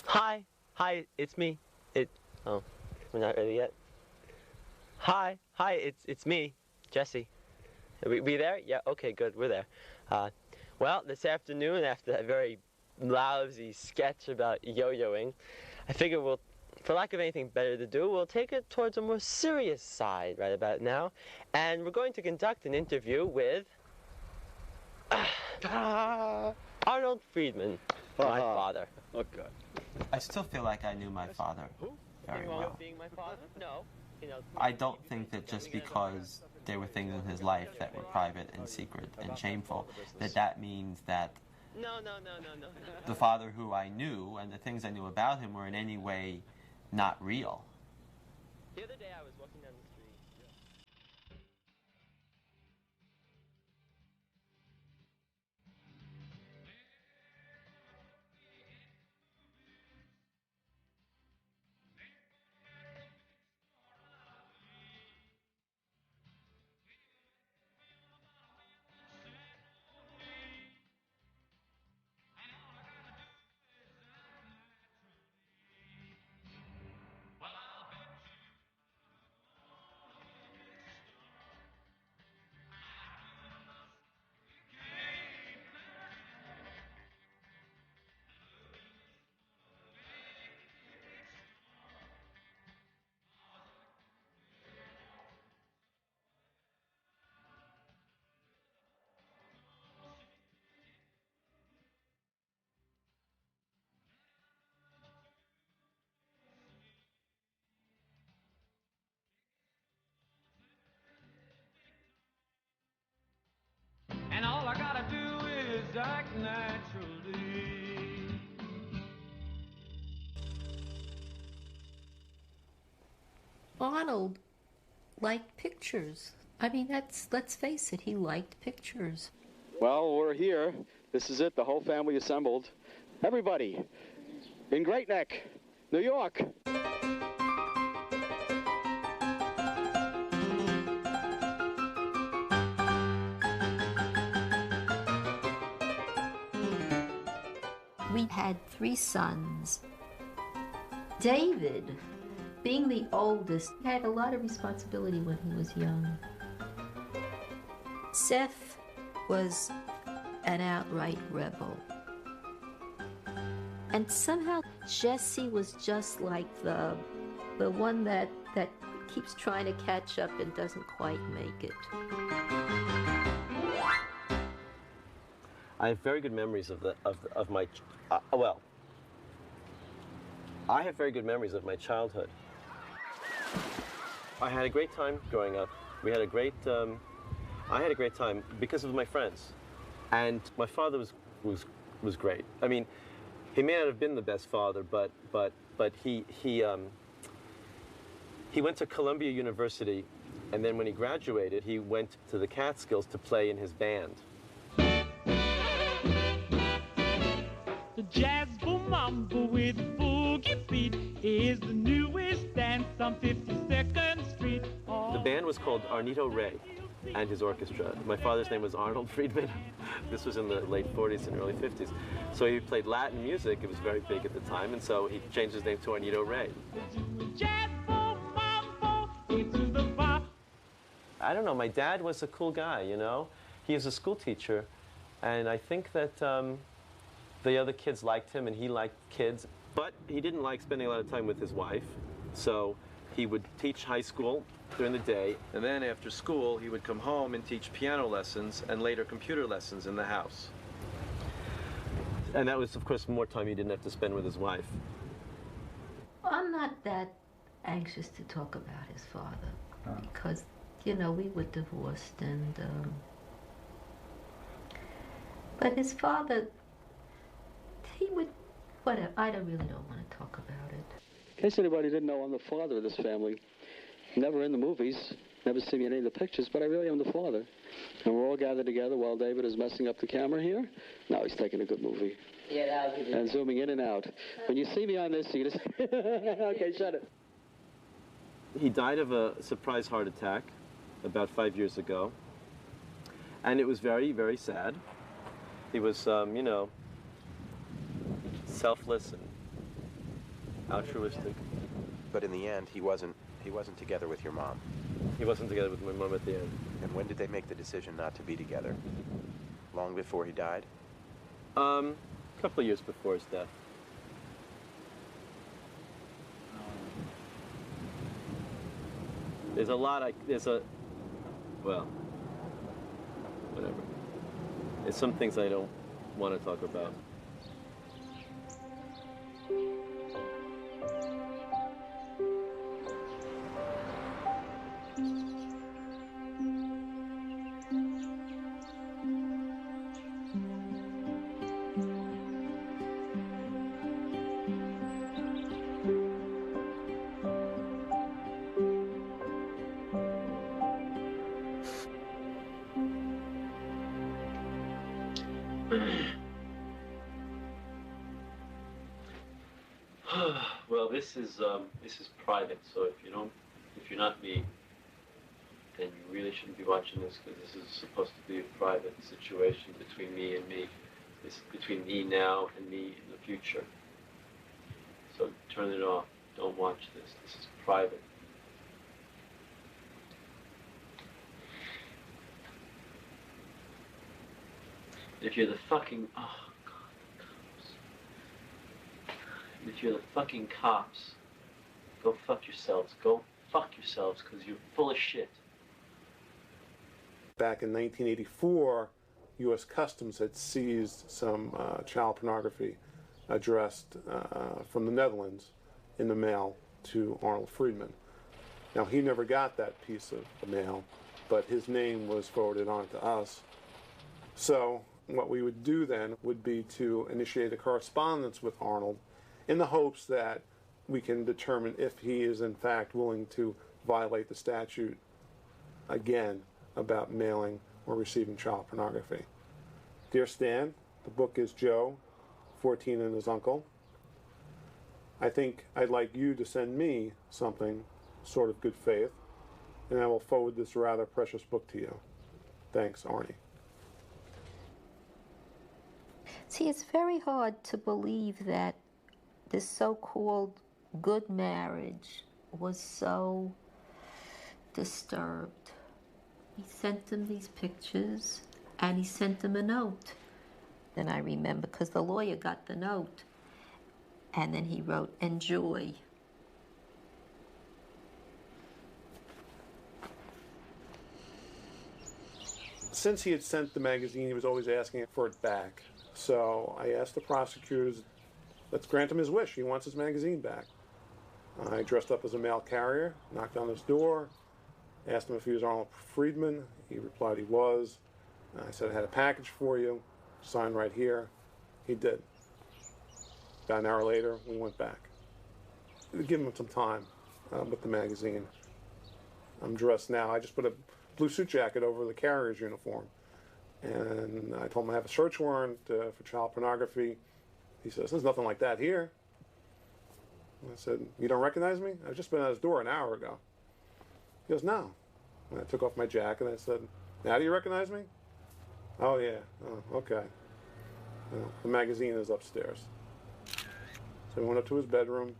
Hi, it's me. Oh, we're not ready yet. Hi, it's me, Jesse. We there? Yeah, okay, good, we're there. Well, this afternoon, after that very lousy sketch about yo-yoing, I figure we'll, for lack of anything better to do, we'll take it towards a more serious side right about now. And we're going to conduct an interview with Arnold Frídman, my father. Oh, God. I still feel like I knew my father very well. Being my father? No. I don't think that just because there were things in his life that were private and secret and shameful, that means that No. the father who I knew and the things I knew about him were in any way not real. The other day I was walking down the street. And all I gotta do is act naturally. Arnold liked pictures. I mean, let's face it, he liked pictures. Well, we're here. This is it, the whole family assembled. Everybody, in Great Neck, New York. We had 3 sons. David, being the oldest, had a lot of responsibility when he was young. Seth was an outright rebel. And somehow Jesse was just like the one that keeps trying to catch up and doesn't quite make it. I have very good memories of my I have very good memories of my childhood. I had a great time growing up. We had a great I had a great time because of my friends, and my father was great. I mean, he may not have been the best father, but he went to Columbia University, and then when he graduated, he went to the Catskills to play in his band. The jazz boom mambo with boogie beat is the newest dance on 52nd Street. The band was called Arnito Ray and his orchestra. My father's name was Arnold Frídman. This was in the late 40s and early 50s. So he played Latin music. It was very big at the time, and so he changed his name to Arnito Ray. Jazz boom mambo into the bar. I don't know, my dad was a cool guy, you know? He was a school teacher, and I think that the other kids liked him and he liked kids. But he didn't like spending a lot of time with his wife, so he would teach high school during the day, and then after school he would come home and teach piano lessons and later computer lessons in the house. And that was, of course, more time he didn't have to spend with his wife. I'm not that anxious to talk about his father because, you know, we were divorced and but his father, he would, whatever, I really don't want to talk about it. In case anybody didn't know, I'm the father of this family. Never in the movies, never seen me in any of the pictures, but I really am the father. And we're all gathered together while David is messing up the camera here. Now he's taking a good movie. Yeah, and zooming in and out. When you see me on this, you just... Okay, shut it. He died of a surprise heart attack about 5 years ago. And it was very, very sad. He was, you know, selfless and altruistic. But in the end, he wasn't together with your mom. He wasn't together with my mom at the end. And when did they make the decision not to be together? Long before he died? A couple of years before his death. There's a lot, well, whatever. There's some things I don't want to talk about. Well, this is private. So if you're not me, then you really shouldn't be watching this, because this is supposed to be a private situation between me and me. It's between me now and me in the future. So turn it off. Don't watch this. This is private. If you're the fucking if you're the fucking cops, go fuck yourselves. Go fuck yourselves, because you're full of shit. Back in 1984, U.S. Customs had seized some child pornography addressed from the Netherlands in the mail to Arnold Frídman. Now, he never got that piece of mail, but his name was forwarded on to us. So what we would do then would be to initiate a correspondence with Arnold in the hopes that we can determine if he is in fact willing to violate the statute again about mailing or receiving child pornography. Dear Stan, the book is Joe, 14, and his uncle. I think I'd like you to send me something sort of good faith, and I will forward this rather precious book to you. Thanks, Arnie. See, it's very hard to believe that this so-called good marriage was so disturbed. He sent him these pictures, and he sent him a note. And I remember, because the lawyer got the note, and then he wrote, "Enjoy." Since he had sent the magazine, he was always asking for it back. So I asked the prosecutors, let's grant him his wish. He wants his magazine back. I dressed up as a mail carrier, knocked on his door, asked him if he was Arnold Frídman. He replied he was. I said, I had a package for you, sign right here. He did. About an hour later, we went back. Give him some time with the magazine. I'm dressed now. I just put a blue suit jacket over the carrier's uniform. And I told him I have a search warrant for child pornography. He says, there's nothing like that here. And I said, you don't recognize me? I've just been at his door an hour ago. He goes, no. And I took off my jacket and I said, now do you recognize me? Oh, yeah. Oh, okay. The magazine is upstairs. So we went up to his bedroom.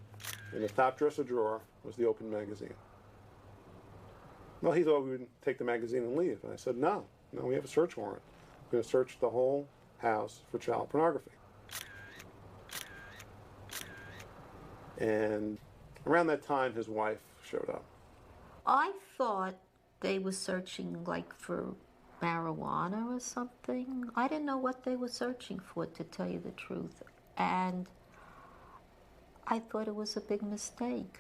In the top dresser drawer was the open magazine. Well, he thought we would take the magazine and leave. And I said, no, we have a search warrant. We're going to search the whole house for child pornography. And around that time, his wife showed up. I thought they were searching, like, for marijuana or something. I didn't know what they were searching for, to tell you the truth. And I thought it was a big mistake.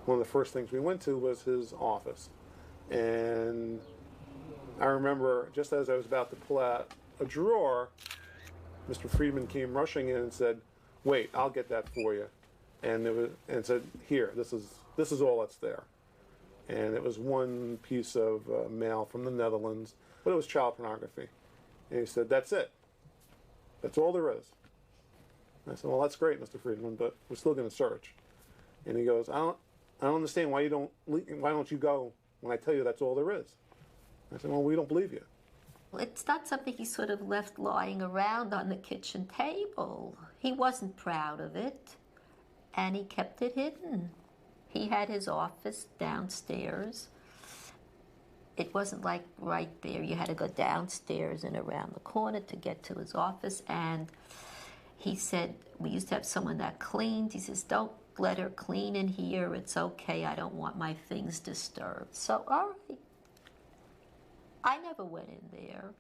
One of the first things we went to was his office. And I remember, just as I was about to pull out a drawer, Mr. Frídman came rushing in and said, wait, I'll get that for you. And said, here, this is all that's there. And it was one piece of mail from the Netherlands, but it was child pornography. And he said, that's it. That's all there is. And I said, well, that's great, Mr. Frídman, but we're still going to search. And he goes, I don't understand why don't you go when I tell you that's all there is. I said, well, we don't believe you. It's not something he sort of left lying around on the kitchen table. He wasn't proud of it. and he kept it hidden. He had his office downstairs. It wasn't like right there. You had to go downstairs and around the corner to get to his office. And he said, we used to have someone that cleaned. He says, don't let her clean in here. It's okay. I don't want my things disturbed. So, all right. I never went in there.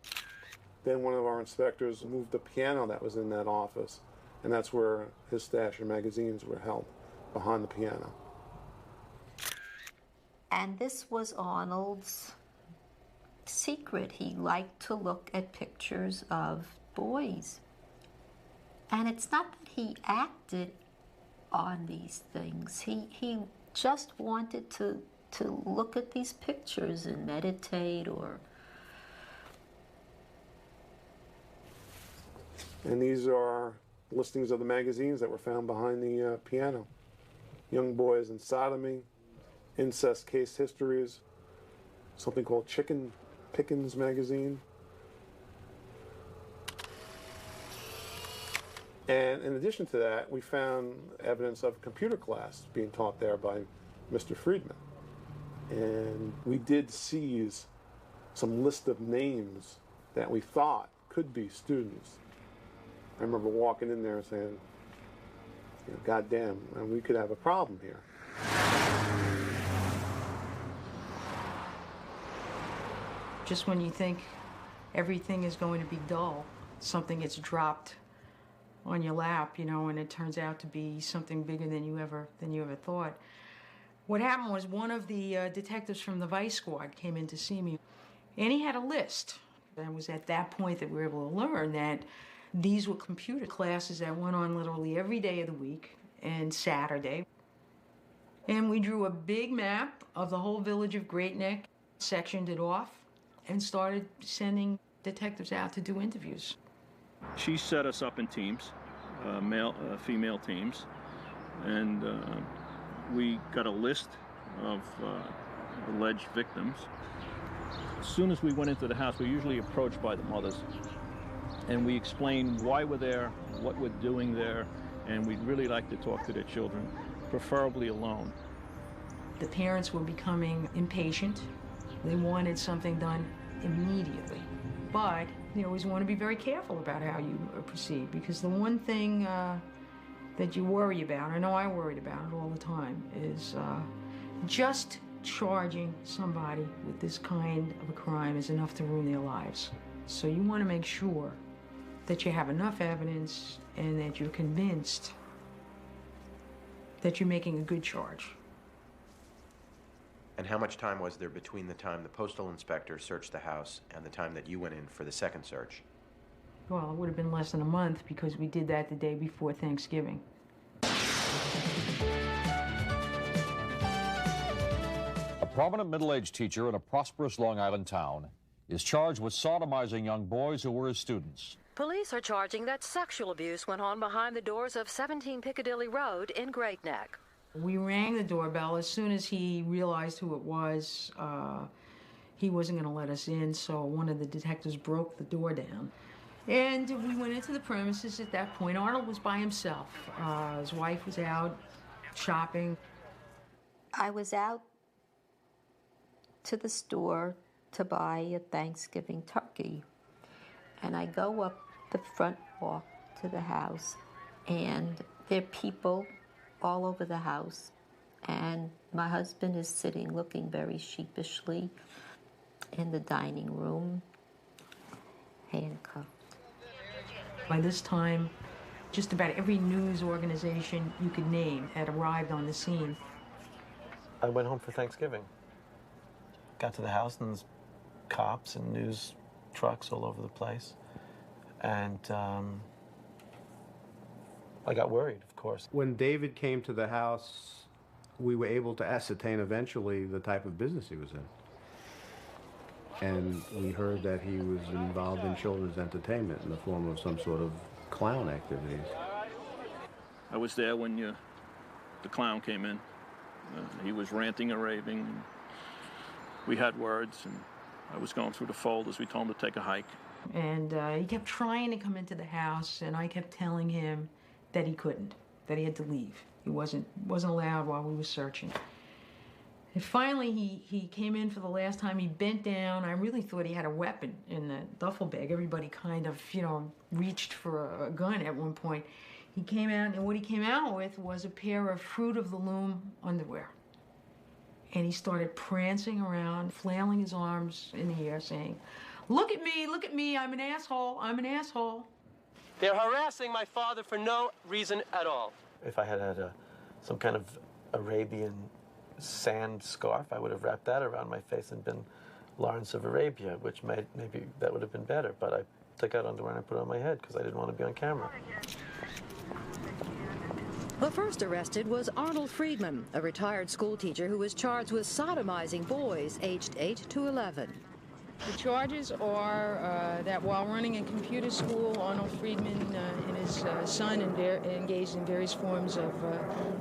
Then one of our inspectors moved the piano that was in that office, and that's where his stash of magazines were held, behind the piano. And this was Arnold's secret. He liked to look at pictures of boys. And it's not that he acted on these things. He just wanted to look at these pictures and meditate or... And these are listings of the magazines that were found behind the piano. Young Boys and Sodomy, Incest Case Histories, something called Chicken Pickens magazine. And in addition to that, we found evidence of computer class being taught there by Mr. Frídman. And we did seize some list of names that we thought could be students. I remember walking in there and saying, you know, God damn, we could have a problem here. Just when you think everything is going to be dull, something gets dropped on your lap, you know, and it turns out to be something bigger than you ever thought. What happened was one of the detectives from the Vice Squad came in to see me, and he had a list. And it was at that point that we were able to learn that these were computer classes that went on literally every day of the week and Saturday. And we drew a big map of the whole village of Great Neck, sectioned it off, and started sending detectives out to do interviews. She set us up in teams, female teams, and we got a list of alleged victims. As soon as we went into the house, we were usually approached by the mothers, and we explained why we're there, what we're doing there, and we'd really like to talk to their children, preferably alone. The parents were becoming impatient. They wanted something done immediately. But you always want to be very careful about how you proceed, because the one thing that you worry about, I know I worried about it all the time, is just charging somebody with this kind of a crime is enough to ruin their lives. So you want to make sure that you have enough evidence and that you're convinced that you're making a good charge. And how much time was there between the time the postal inspector searched the house and the time that you went in for the second search? Well, it would have been less than a month because we did that the day before Thanksgiving. A prominent middle-aged teacher in a prosperous Long Island town is charged with sodomizing young boys who were his students. Police are charging that sexual abuse went on behind the doors of 17 Piccadilly Road in Great Neck. We rang the doorbell. As soon as he realized who it was, he wasn't going to let us in, so one of the detectives broke the door down. And we went into the premises at that point. Arnold was by himself. His wife was out shopping. I was out to the store to buy a Thanksgiving turkey. And I go up the front walk to the house, and there are people all over the house. And my husband is sitting looking very sheepishly in the dining room, handcuffed. By this time, just about every news organization you could name had arrived on the scene. I went home for Thanksgiving. Got to the house and there's cops and news trucks all over the place. And I got worried, of course. When David came to the house, we were able to ascertain eventually the type of business he was in. And we heard that he was involved in children's entertainment in the form of some sort of clown activities. I was there when the clown came in. He was ranting and raving. We had words, and I was going through the folders. We told him to take a hike. And he kept trying to come into the house, and I kept telling him that he couldn't. that he had to leave. He wasn't allowed while we were searching. And finally, he came in for the last time. He bent down. I really thought he had a weapon in the duffel bag. Everybody kind of, reached for a gun at one point. He came out, and what he came out with was a pair of Fruit of the Loom underwear. And he started prancing around, flailing his arms in the air, saying, look at me, I'm an asshole, I'm an asshole. They're harassing my father for no reason at all. If I had some kind of Arabian sand scarf, I would have wrapped that around my face and been Lawrence of Arabia, which maybe that would have been better, but I took out underwear and I put it on my head because I didn't want to be on camera. The first arrested was Arnold Frídman, a retired school teacher who was charged with sodomizing boys aged 8 to 11. The charges are that while running a computer school, Arnold Frídman and his son engaged in various forms of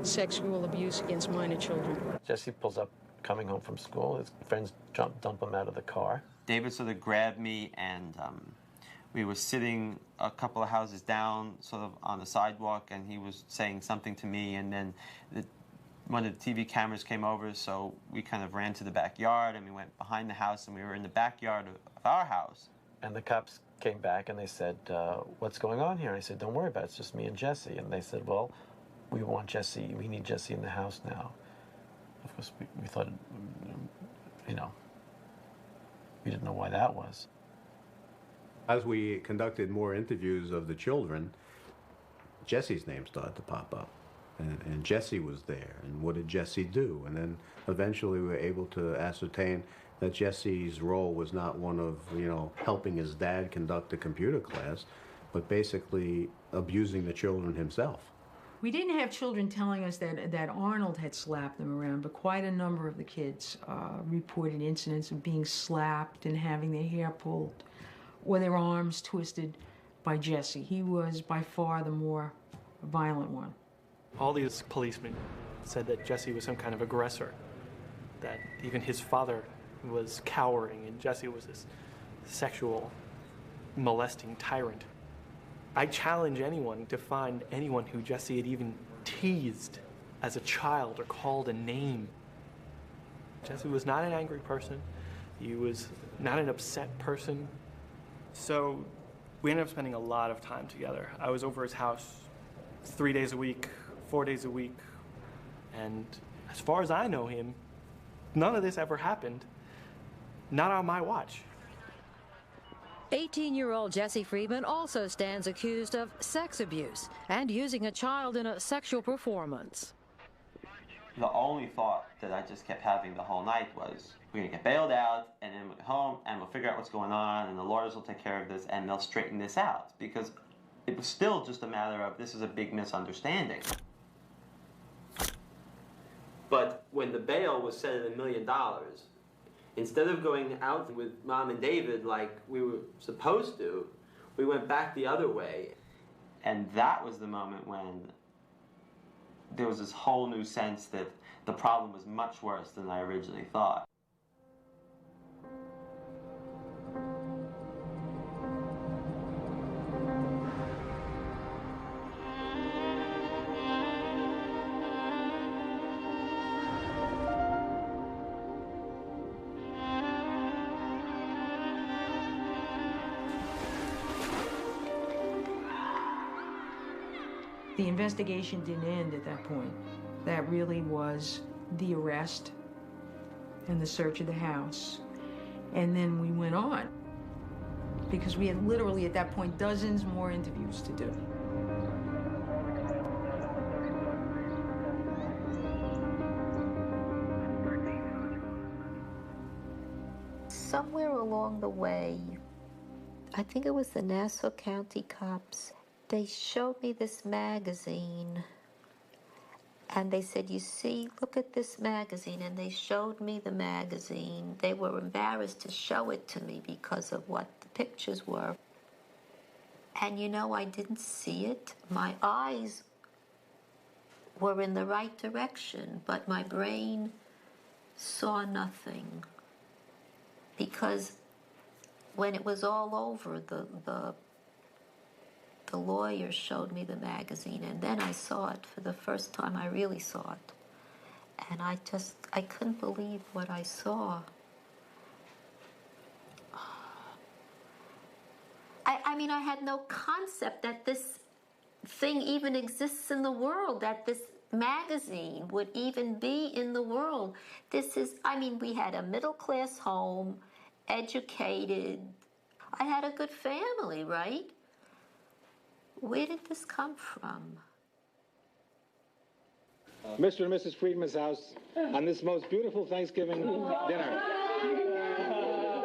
sexual abuse against minor children. Jesse pulls up coming home from school. His friends dump him out of the car. David sort of grabbed me, and we were sitting a couple of houses down, sort of on the sidewalk, and he was saying something to me, and then one of the TV cameras came over, so we kind of ran to the backyard, and we went behind the house, and we were in the backyard of our house. And the cops came back, and they said, what's going on here? And I said, don't worry about it, it's just me and Jesse. And they said, well, we need Jesse in the house now. Of course, we thought, we didn't know why that was. As we conducted more interviews of the children, Jesse's name started to pop up. And Jesse was there, and what did Jesse do? And then eventually we were able to ascertain that Jesse's role was not one of, helping his dad conduct a computer class, but basically abusing the children himself. We didn't have children telling us that Arnold had slapped them around, but quite a number of the kids reported incidents of being slapped and having their hair pulled or their arms twisted by Jesse. He was by far the more violent one. All these policemen said that Jesse was some kind of aggressor, that even his father was cowering and Jesse was this sexual, molesting tyrant. I challenge anyone to find anyone who Jesse had even teased as a child or called a name. Jesse was not an angry person. He was not an upset person. So we ended up spending a lot of time together. I was over his house 3 days a week, 4 days a week, and as far as I know him, none of this ever happened. Not on my watch. 18-year-old Jesse Frídman also stands accused of sex abuse and using a child in a sexual performance. The only thought that I just kept having the whole night was, we're going to get bailed out, and then we'll get home, and we'll figure out what's going on, and the lawyers will take care of this, and they'll straighten this out. Because it was still just a matter of, this is a big misunderstanding. But when the bail was set at $1 million, instead of going out with Mom and David like we were supposed to, we went back the other way. And that was the moment when there was this whole new sense that the problem was much worse than I originally thought. The investigation didn't end at that point. That really was the arrest and the search of the house. And then we went on, because we had literally at that point dozens more interviews to do. Somewhere along the way, I think it was the Nassau County cops, they showed me this magazine, and they said, you see, look at this magazine, and they showed me the magazine. They were embarrassed to show it to me because of what the pictures were. And I didn't see it. My eyes were in the right direction, but my brain saw nothing. Because when it was all over, the lawyer showed me the magazine, and then I saw it for the first time. I really saw it. And I couldn't believe what I saw. I mean, I had no concept that this thing even exists in the world, that this magazine would even be in the world. This is, I mean, we had a middle-class home, educated. I had a good family, right? Where did this come from? Mr. and Mrs. Frídman's house on this most beautiful Thanksgiving dinner.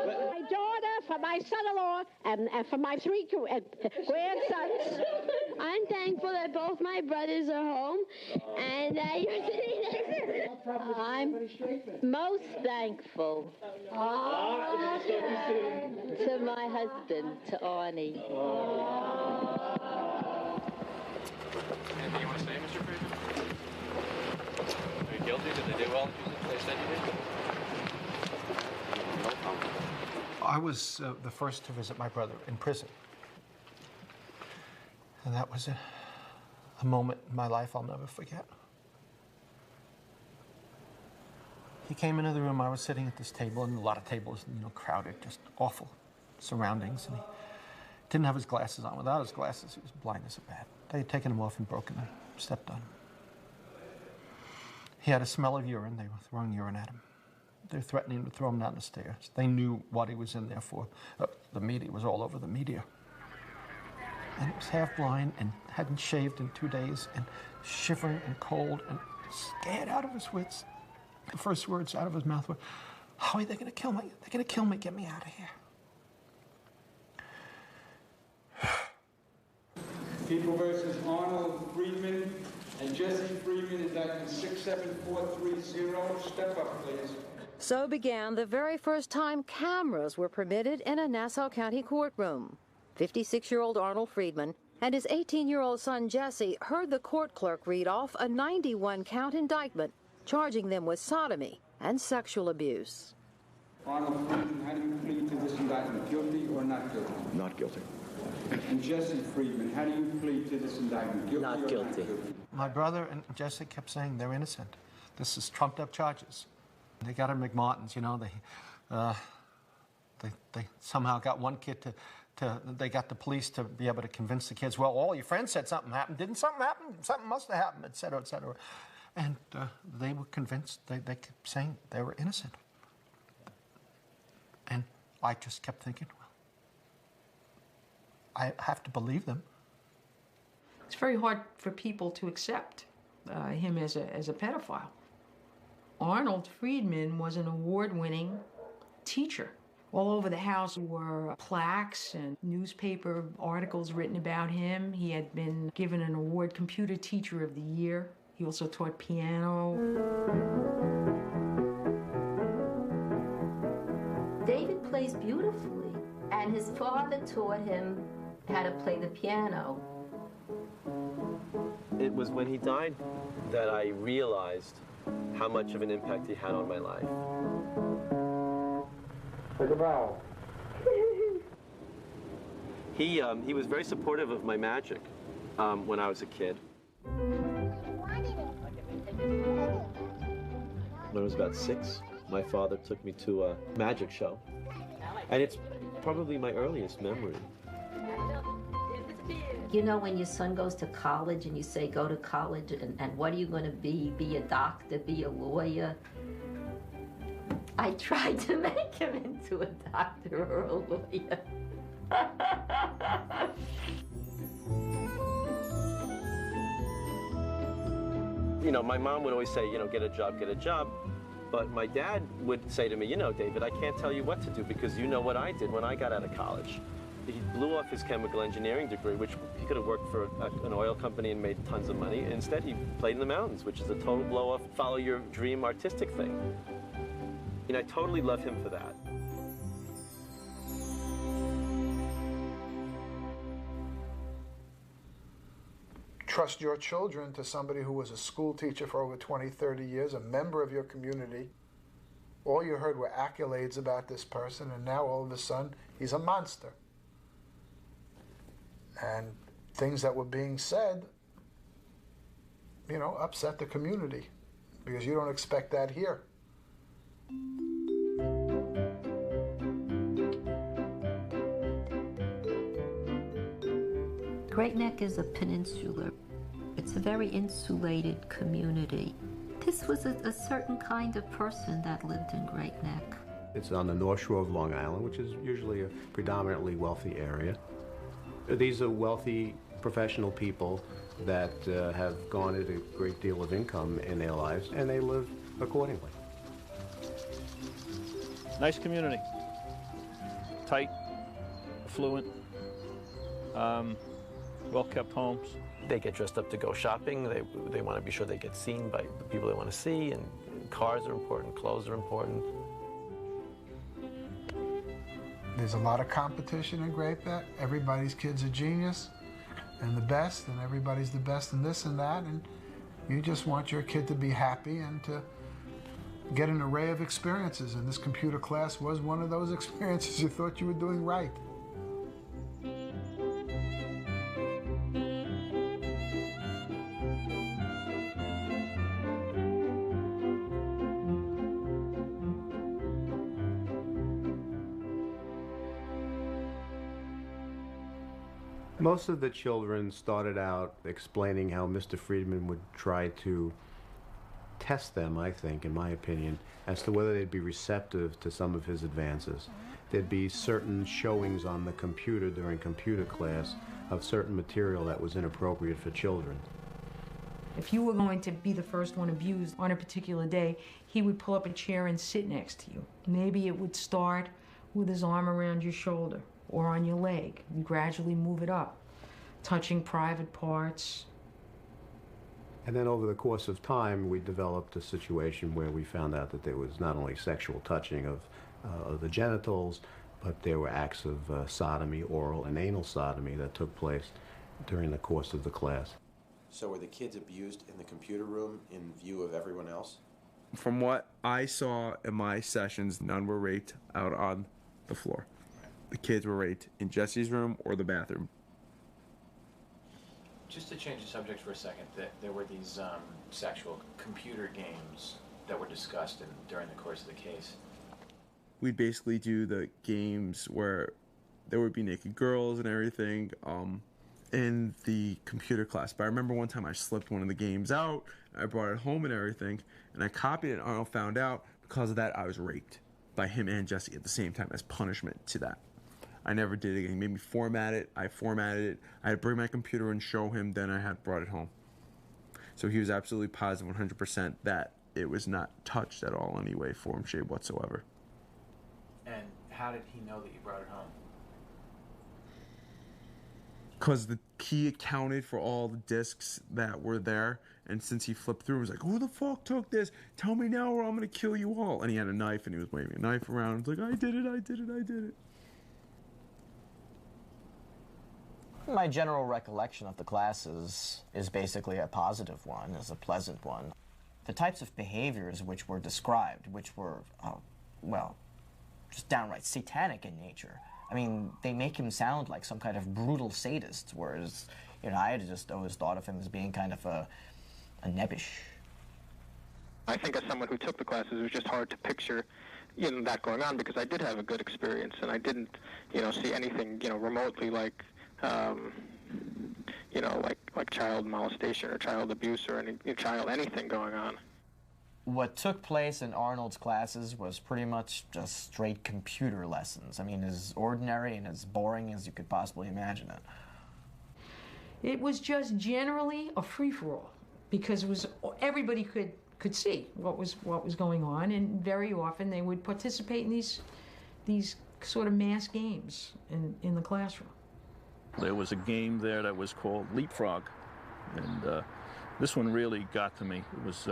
My daughter, for my son-in-law, and for my three grandsons. I'm thankful that both my brothers are home, and you're sitting next to them. I'm most thankful to my husband, to Arnie. Anything you want to say, Mr. Frídman? Are you guilty? Did they do all they said you did? No comment. I was the first to visit my brother in prison. And that was a moment in my life I'll never forget. He came into the room, I was sitting at this table, and a lot of tables, you know, crowded, just awful surroundings. And he didn't have his glasses on. Without his glasses, he was blind as a bat. They had taken him off and broken them, stepped on him. He had a smell of urine. They were throwing urine at him. They were threatening to throw him down the stairs. They knew what he was in there for. The media was all over the media. And he was half blind and hadn't shaved in 2 days and shivering and cold and scared out of his wits. The first words out of his mouth were, "Howie, they're going to kill me. They're going to kill me. Get me out of here." People versus Arnold Frídman and Jesse Frídman, indictment 67430. Step up, please. So began the very first time cameras were permitted in a Nassau County courtroom. 56-year-old Arnold Frídman and his 18-year-old son Jesse heard the court clerk read off a 91-count indictment, charging them with sodomy and sexual abuse. Arnold Frídman, how do you plead to this indictment? Guilty or not guilty? Not guilty. And Jesse Frídman, how do you plead to this indictment? Guilty Not or guilty. not guilty? My brother and Jesse kept saying they're innocent. This is trumped-up charges. They got him McMartin's, you know. They somehow got one kid they got the police to be able to convince the kids, well, all your friends said something happened. Didn't something happen? Something must have happened, et cetera, et cetera. And they were convinced. They kept saying they were innocent. And I just kept thinking, well, I have to believe them. It's very hard for people to accept him as a pedophile. Arnold Frídman was an award-winning teacher. All over the house were plaques and newspaper articles written about him. He had been given an award, Computer Teacher of the Year. He also taught piano. David plays beautifully, and his father taught him how to play the piano. It was when he died that I realized how much of an impact he had on my life. Take a bow. He was very supportive of my magic when I was a kid. When I was about 6, my father took me to a magic show, and it's probably my earliest memory. You know, when your son goes to college and you say, go to college, and what are you going to be? Be a doctor, be a lawyer? I tried to make him into a doctor or a lawyer. You know, my mom would always say, you know, get a job, get a job. But my dad would say to me, you know, David, I can't tell you what to do because you know what I did when I got out of college. He blew off his chemical engineering degree, which he could have worked for an oil company and made tons of money. Instead, he played in the mountains, which is a total blow-off, follow your dream artistic thing. And I totally love him for that. Trust your children to somebody who was a school teacher for over 20, 30 years, a member of your community. All you heard were accolades about this person, and now all of a sudden, he's a monster. And things that were being said, you know, upset the community, because you don't expect that here. Great Neck is a peninsula. It's a very insulated community. This was a certain kind of person that lived in Great Neck. It's on the North Shore of Long Island, which is usually a predominantly wealthy area. These are wealthy professional people that have garnered a great deal of income in their lives, and they live accordingly. Nice community. Tight, affluent, well-kept homes. They get dressed up to go shopping. They want to be sure they get seen by the people they want to see, and cars are important, clothes are important. There's a lot of competition in Great Neck. Everybody's kid's a genius and the best, and everybody's the best in this and that, and you just want your kid to be happy and to get an array of experiences, and this computer class was one of those experiences you thought you were doing right. Most of the children started out explaining how Mr. Frídman would try to test them, I think, in my opinion, as to whether they'd be receptive to some of his advances. There'd be certain showings on the computer during computer class of certain material that was inappropriate for children. If you were going to be the first one abused on a particular day, he would pull up a chair and sit next to you. Maybe it would start with his arm around your shoulder or on your leg, and gradually move it up, touching private parts. And then over the course of time, we developed a situation where we found out that there was not only sexual touching of the genitals, but there were acts of sodomy, oral and anal sodomy that took place during the course of the class. So were the kids abused in the computer room in view of everyone else? From what I saw in my sessions, none were raped out on the floor. The kids were raped in Jesse's room or the bathroom. Just to change the subject for a second, there were these sexual computer games that were discussed during the course of the case. We'd basically do the games where there would be naked girls and everything in the computer class. But I remember one time I slipped one of the games out, I brought it home and everything, and I copied it, and Arnold found out. Because of that, I was raped by him and Jesse at the same time as punishment to that. I never did it again. He made me format it. I formatted it. I had to bring my computer and show him. Then I had brought it home. So he was absolutely positive 100% that it was not touched at all in any way, form, shape whatsoever. And how did he know that you brought it home? Because he accounted for all the discs that were there. And since he flipped through, he was like, who the fuck took this? Tell me now or I'm going to kill you all. And he had a knife and he was waving a knife around. He was like, I did it, I did it, I did it. My general recollection of the classes is basically a positive one, is a pleasant one. The types of behaviors which were described, which were, well, just downright satanic in nature. I mean, they make him sound like some kind of brutal sadist, whereas, you know, I had just always thought of him as being kind of a nebbish. I think as someone who took the classes, it was just hard to picture, you know, that going on, because I did have a good experience, and I didn't, you know, see anything, you know, remotely like, you know, like child molestation or child abuse or anything going on. What took place in Arnold's classes was pretty much just straight computer lessons. I mean, as ordinary and as boring as you could possibly imagine it. It was just generally a free-for-all, because it was everybody could see what was going on, and very often they would participate in these sort of mass games in the classroom. There was a game there that was called Leapfrog, and this one really got to me. It was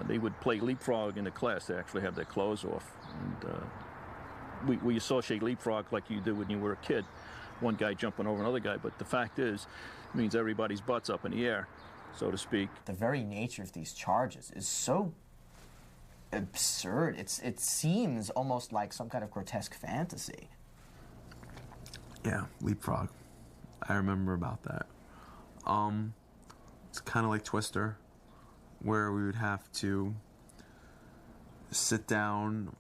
they would play Leapfrog in the class. They actually had their clothes off, and we associate Leapfrog like you do when you were a kid, one guy jumping over another guy. But the fact is, it means everybody's butt's up in the air, so to speak. The very nature of these charges is so absurd. It seems almost like some kind of grotesque fantasy. Yeah, Leapfrog. I remember about that. It's kind of like Twister, where we would have to sit down,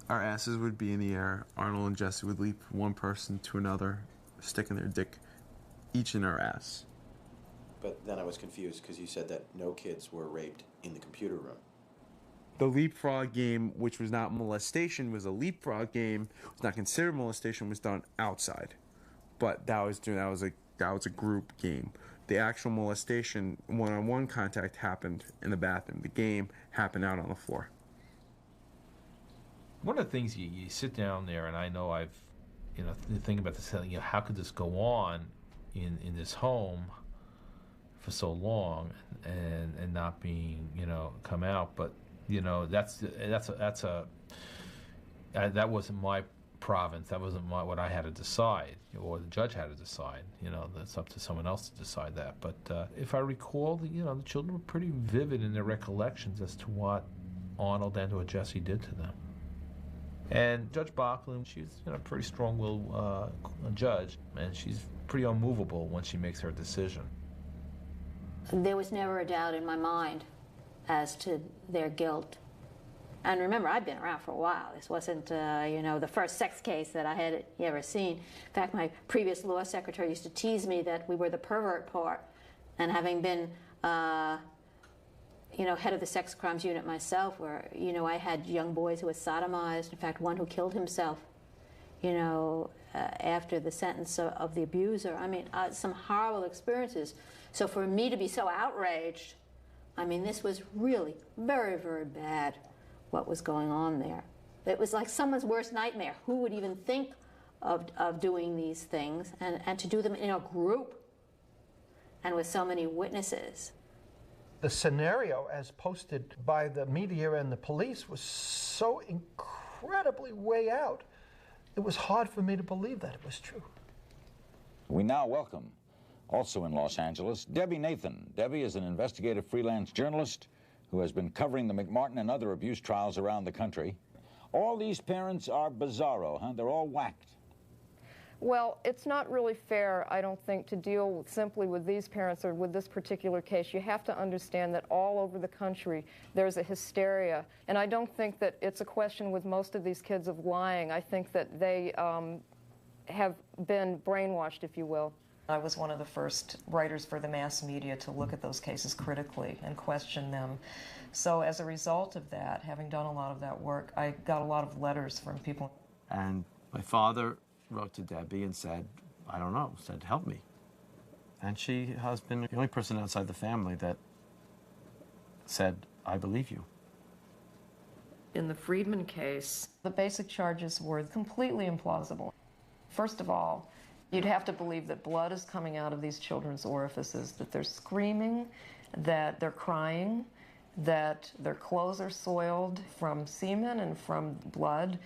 our asses would be in the air, Arnold and Jesse would leap from one person to another, sticking their dick each in our ass. But then I was confused because you said that no kids were raped in the computer room. The leapfrog game, which was not molestation, was a leapfrog game. It was not considered molestation, was done outside. But that was a group game. The actual molestation, one-on-one contact happened in the bathroom. The game happened out on the floor. One of the things you sit down there, and I know I've, thinking about this, how could this go on in this home for so long and not being, come out? But that wasn't my province. That wasn't what I had to decide, or the judge had to decide. That's up to someone else to decide that. But if I recall, the children were pretty vivid in their recollections as to what Arnold and or Jesse did to them. And Judge Bachman, she's a pretty strong-willed judge, and she's pretty unmovable when she makes her decision. There was never a doubt in my mind as to their guilt. And remember, I've been around for a while. This wasn't, the first sex case that I had ever seen. In fact, my previous law secretary used to tease me that we were the pervert part. And having been, head of the sex crimes unit myself, where, I had young boys who were sodomized. In fact, one who killed himself, after the sentence of the abuser. I mean, some horrible experiences. So for me to be so outraged, this was really very, very bad, what was going on there. It was like someone's worst nightmare. Who would even think of doing these things, and to do them in a group and with so many witnesses? The scenario as posted by the media and the police was so incredibly way out. It was hard for me to believe that it was true. We now welcome, also in Los Angeles, Debbie Nathan. Debbie is an investigative freelance journalist who has been covering the McMartin and other abuse trials around the country. All these parents are bizarro, huh? They're all whacked. Well, it's not really fair, I don't think, to deal simply with these parents or with this particular case. You have to understand that all over the country there's a hysteria. And I don't think that it's a question with most of these kids of lying. I think that they have been brainwashed, if you will. I was one of the first writers for the mass media to look at those cases critically and question them. So as a result of that, having done a lot of that work, I got a lot of letters from people. And my father wrote to Debbie and said, I don't know, said, help me. And she has been the only person outside the family that said, I believe you. In the Frídman case, the basic charges were completely implausible. First of all, you'd have to believe that blood is coming out of these children's orifices, that they're screaming, that they're crying, that their clothes are soiled from semen and from blood,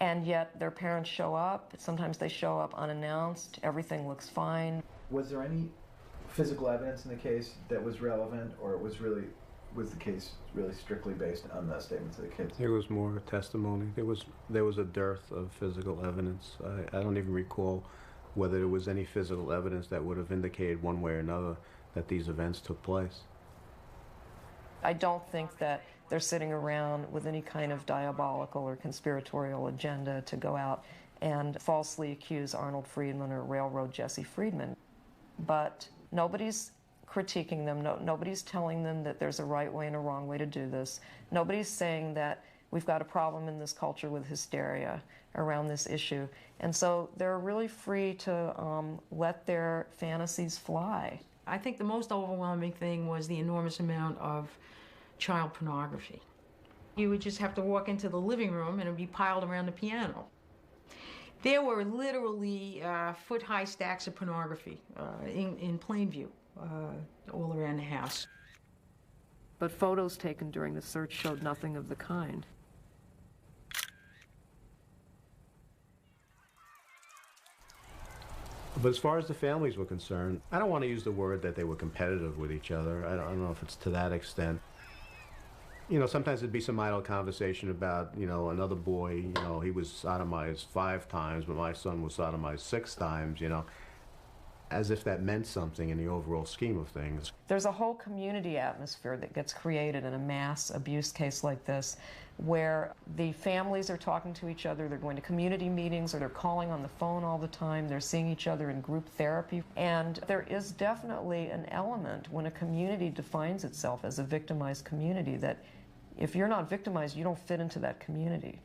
and yet their parents show up. Sometimes they show up unannounced. Everything looks fine. Was there any physical evidence in the case that was relevant, or was the case really strictly based on the statements of the kids? There was more testimony. There was a dearth of physical evidence. I don't even recall whether there was any physical evidence that would have indicated one way or another that these events took place. I don't think that they're sitting around with any kind of diabolical or conspiratorial agenda to go out and falsely accuse Arnold Frídman or railroad Jesse Frídman. But nobody's critiquing them. Nobody's telling them that there's a right way and a wrong way to do this. Nobody's saying that we've got a problem in this culture with hysteria around this issue. And so they're really free to let their fantasies fly. I think the most overwhelming thing was the enormous amount of child pornography. You would just have to walk into the living room and it would be piled around the piano. There were literally foot-high stacks of pornography in plain view all around the house. But photos taken during the search showed nothing of the kind. But as far as the families were concerned, I don't want to use the word that they were competitive with each other. I don't know if it's to that extent. Sometimes there'd be some idle conversation about, another boy, he was sodomized 5 times, but my son was sodomized 6 times, as if that meant something in the overall scheme of things. There's a whole community atmosphere that gets created in a mass abuse case like this, where the families are talking to each other, they're going to community meetings, or they're calling on the phone all the time, they're seeing each other in group therapy. And there is definitely an element when a community defines itself as a victimized community that if you're not victimized, you don't fit into that community.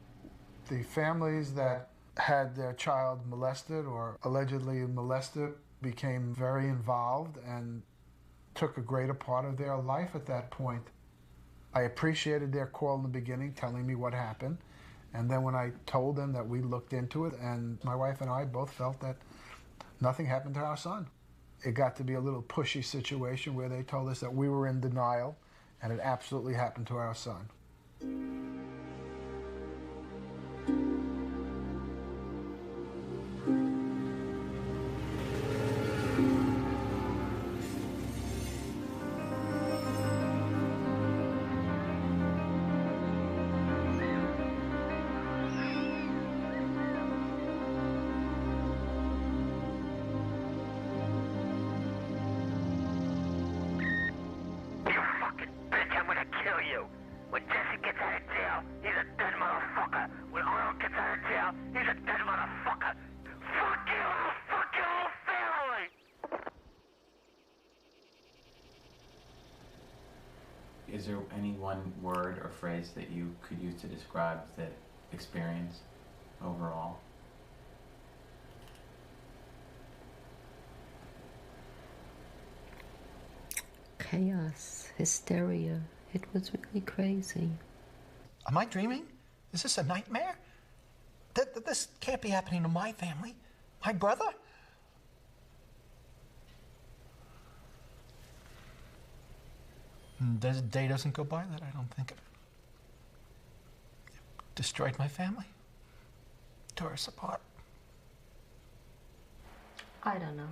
The families that had their child molested or allegedly molested became very involved and took a greater part of their life at that point. I appreciated their call in the beginning, telling me what happened. And then when I told them that we looked into it, and my wife and I both felt that nothing happened to our son. It got to be a little pushy situation where they told us that we were in denial and it absolutely happened to our son. Is there any one word or phrase that you could use to describe that experience overall? Chaos, hysteria. It was really crazy. Am I dreaming? Is this a nightmare? This can't be happening to my family. My brother? The day doesn't go by that I don't think of it. Destroyed my family. Tore us apart. I don't know.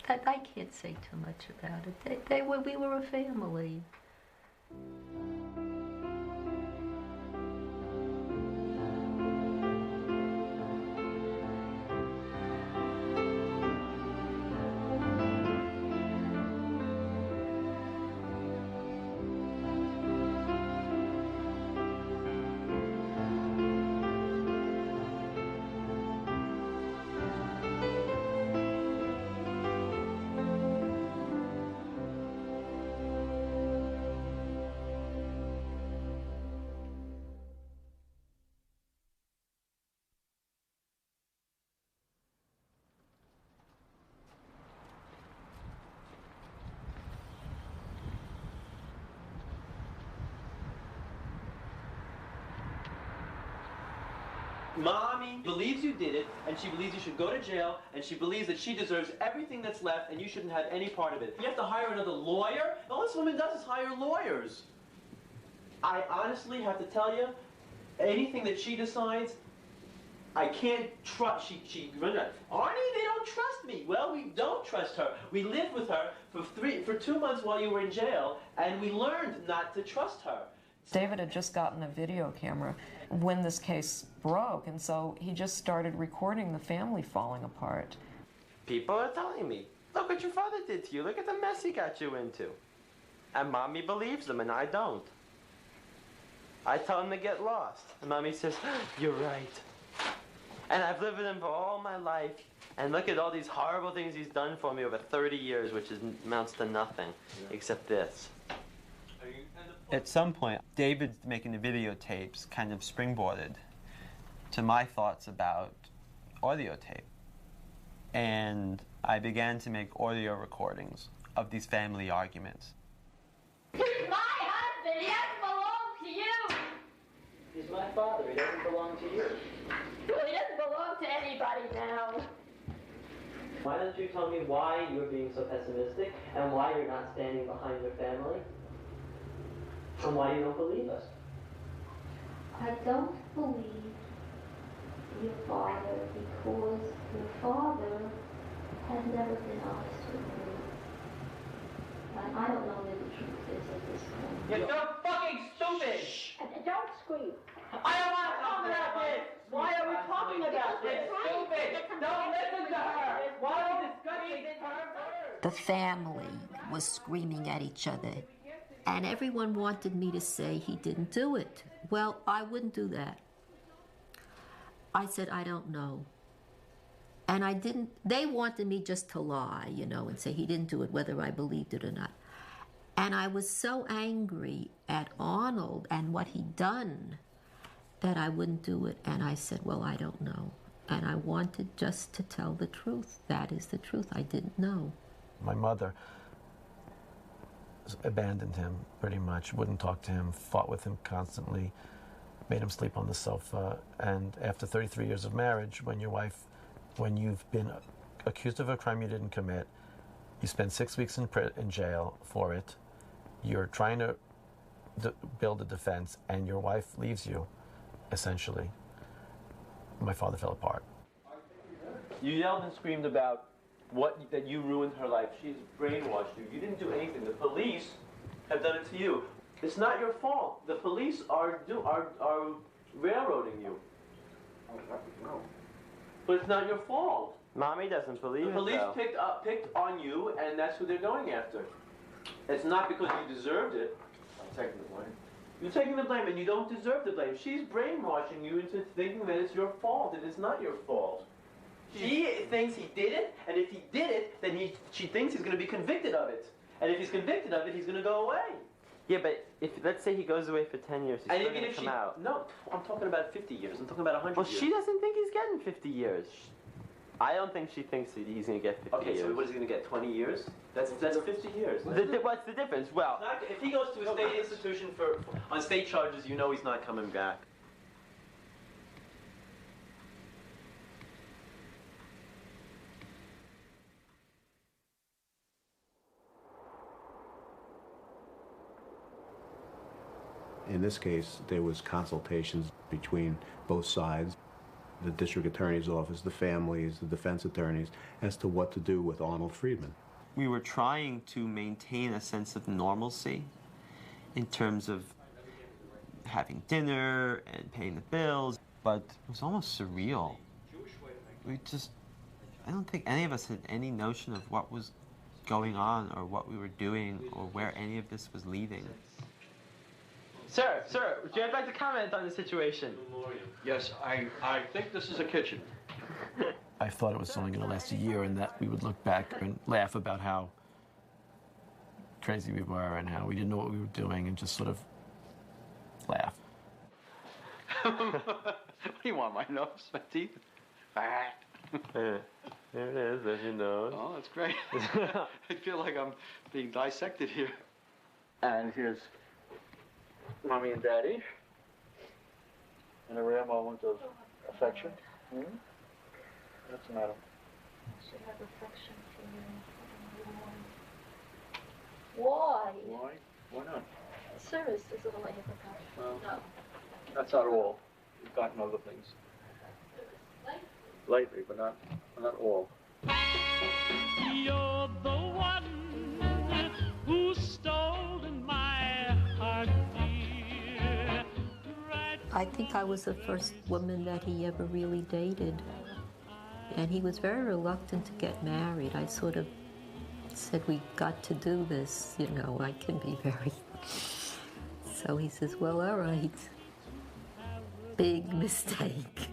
I can't say too much about it. We were a family. Mommy believes you did it, and she believes you should go to jail, and she believes that she deserves everything that's left, and you shouldn't have any part of it. You have to hire another lawyer? All this woman does is hire lawyers. I honestly have to tell you, anything that she decides, I can't trust. She runs out. Arnie, they don't trust me. Well, we don't trust her. We lived with her for 2 months while you were in jail, and we learned not to trust her. David had just gotten a video camera when this case broke, and so he just started recording the family falling apart. People are telling me, look what your father did to you. Look at the mess he got you into. And Mommy believes them, and I don't. I tell him to get lost. And Mommy says, you're right. And I've lived with him for all my life. And look at all these horrible things he's done for me over 30 years, which amounts to nothing, except this. At some point, David making the videotapes kind of springboarded to my thoughts about audio tape. And I began to make audio recordings of these family arguments. He's my husband. He doesn't belong to you. He's my father. He doesn't belong to you. Well, he doesn't belong to anybody now. Why don't you tell me why you're being so pessimistic and why you're not standing behind your family? And why you don't believe us? I don't believe your father because your father has never been honest with me. I don't know where the truth is at this point. You're so fucking stupid! Shh. Don't scream. I don't want to talk about this! Why are we talking about this? Stupid! Don't listen to her! Why are we discussing the family was screaming at each other. And everyone wanted me to say he didn't do it. Well, I wouldn't do that. I said, I don't know. And I didn't, they wanted me just to lie, you know, and say he didn't do it, whether I believed it or not. And I was so angry at Arnold and what he'd done that I wouldn't do it. And I said, well, I don't know. And I wanted just to tell the truth. That is the truth. I didn't know. My mother abandoned him pretty much, wouldn't talk to him, fought with him constantly, made him sleep on the sofa. And after 33 years of marriage, when you've been accused of a crime you didn't commit, you spend 6 weeks in jail for it, you're trying to build a defense, and your wife leaves you, essentially. My father fell apart. You yelled and screamed about that you ruined her life. She's brainwashed you. You didn't do anything. The police have done it to you. It's not your fault. The police are railroading you. But it's not your fault. Mommy doesn't believe it. The police picked on you, and that's who they're going after. It's not because you deserved it. I'm taking the blame. You're taking the blame, and you don't deserve the blame. She's brainwashing you into thinking that it's your fault, and it's not your fault. She thinks he did it, and if he did it, then she thinks he's going to be convicted of it. And if he's convicted of it, he's going to go away. Yeah, but if let's say he goes away for 10 years, he's still going to come out. No, I'm talking about 50 years. I'm talking about 100 well, years. She doesn't think he's getting 50 years. I don't think she thinks that he's going to get 50 years. Okay, so what is he going to get, 20 years? That's 50 years. What's the difference? Well, if he goes to a state institution on state charges, you know he's not coming back. In this case, there was consultations between both sides, the district attorney's office, the families, the defense attorneys, as to what to do with Arnold Frídman. We were trying to maintain a sense of normalcy in terms of having dinner and paying the bills, but it was almost surreal. I don't think any of us had any notion of what was going on or what we were doing or where any of this was leading. Sir, would you like to comment on the situation? Yes, I think this is a kitchen. I thought it was only going to last a year and that we would look back and laugh about how crazy we were and how we didn't know what we were doing and just sort of laugh. What do you want, my nose, my teeth? There it is, there's your nose. Oh, that's great. I feel like I'm being dissected here. And here's Mommy and Daddy, in a rare moment of affection. What's the matter? I should have affection for you. Why? Why? Why not? Serious, this is all I ever got. Well, No. that's not all. You've gotten other things. Lately, but not all. You're the one who's stolen my heart, dear. I think I was the first woman that he ever really dated. And he was very reluctant to get married. I sort of said, we got to do this, you know, I can be very... So he says, well, all right. Big mistake.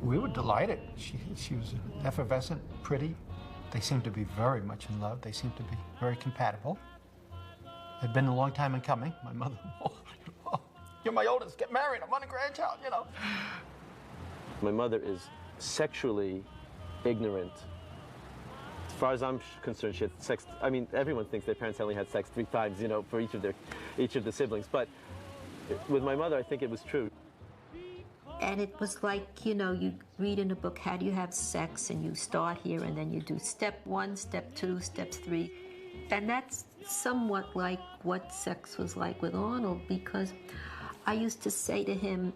We were delighted. She was effervescent, pretty. They seemed to be very much in love. They seemed to be very compatible. It had been a long time in coming. My mother, you're my oldest, get married, I want a grandchild, you know. My mother is sexually ignorant. As far as I'm concerned, she had sex. I mean, everyone thinks their parents only had sex 3 times, you know, for each of the siblings. But with my mother, I think it was true. And it was like, you know, you read in a book, how do you have sex? And you start here, and then you do step 1, step 2, step 3. And that's somewhat like what sex was like with Arnold, because I used to say to him,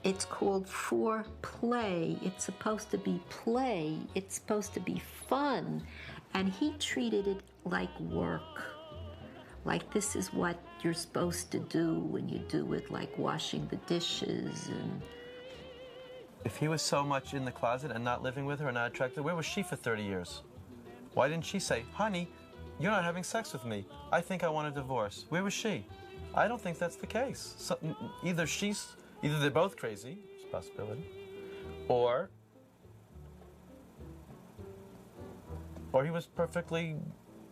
it's called foreplay. It's supposed to be play. It's supposed to be fun. And he treated it like work. Like this is what you're supposed to do when you do it, like washing the dishes. And If he was so much in the closet and not living with her and not attracted, where was she for 30 years? Why didn't she say, honey, you're not having sex with me. I think I want a divorce. Where was she? I don't think that's the case. So, either they're both crazy, it's a possibility, or he was perfectly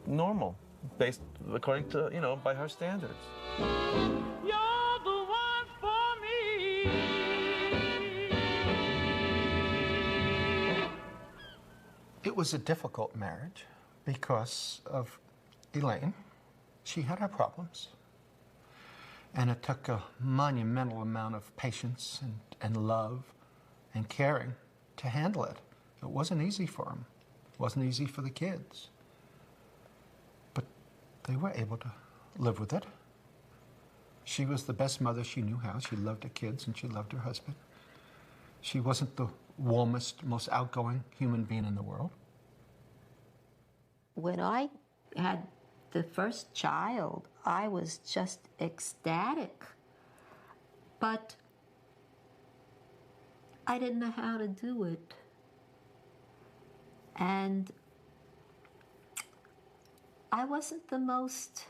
normal, based according to, by her standards. You're the one for me. It was a difficult marriage because of Elaine. She had her problems. And it took a monumental amount of patience and love and caring to handle it. It wasn't easy for him. It wasn't easy for the kids. But they were able to live with it. She was the best mother she knew how. She loved her kids and she loved her husband. She wasn't the warmest, most outgoing human being in the world. When I had the first child, I was just ecstatic. But I didn't know how to do it. And I wasn't the most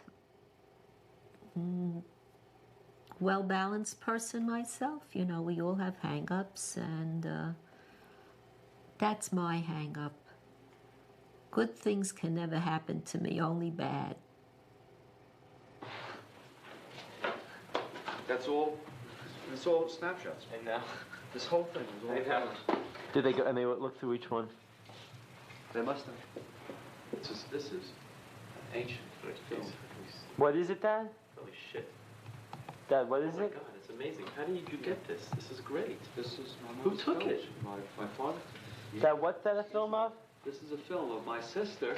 well-balanced person myself. We all have hang-ups, and that's my hang-up. Good things can never happen to me, only bad. That's all snapshots. I know. This whole thing was all. I know. Did they go and they look through each one? They must have. This is ancient film. What is it, Dad? Holy shit. Dad, what is Oh my it? God, it's amazing. How did you get this? This is great. This is my Who mom's took film. it? My father. Dad, what's that a film of? This is a film of my sister.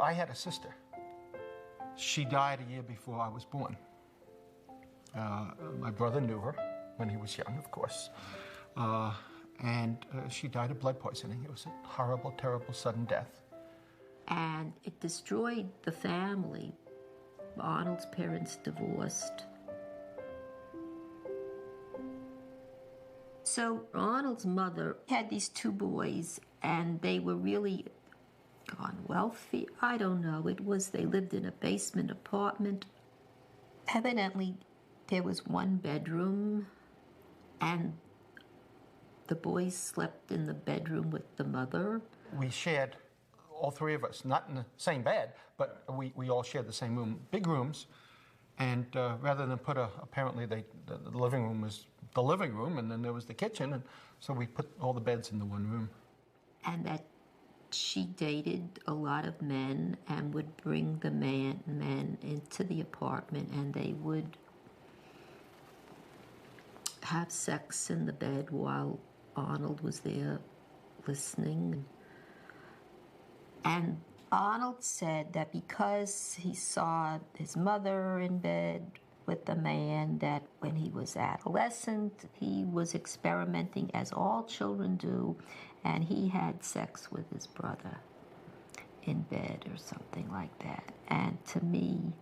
I had a sister. She died a year before I was born. My brother knew her when he was young, of course. And she died of blood poisoning. It was a horrible, terrible, sudden death. And it destroyed the family. Arnold's parents divorced. So Arnold's mother had these two boys, and they were really gone wealthy. I don't know. They lived in a basement apartment. Evidently, there was one bedroom, and the boys slept in the bedroom with the mother. We shared, all three of us, not in the same bed, but we all shared the same room, big rooms. And rather than put apparently the living room was the living room, and then there was the kitchen, and so we put all the beds in the one room. And that she dated a lot of men and would bring the men into the apartment, and they would have sex in the bed while Arnold was there listening. And Arnold said that because he saw his mother in bed with the man, that when he was adolescent, he was experimenting, as all children do, and he had sex with his brother in bed or something like that. And to me,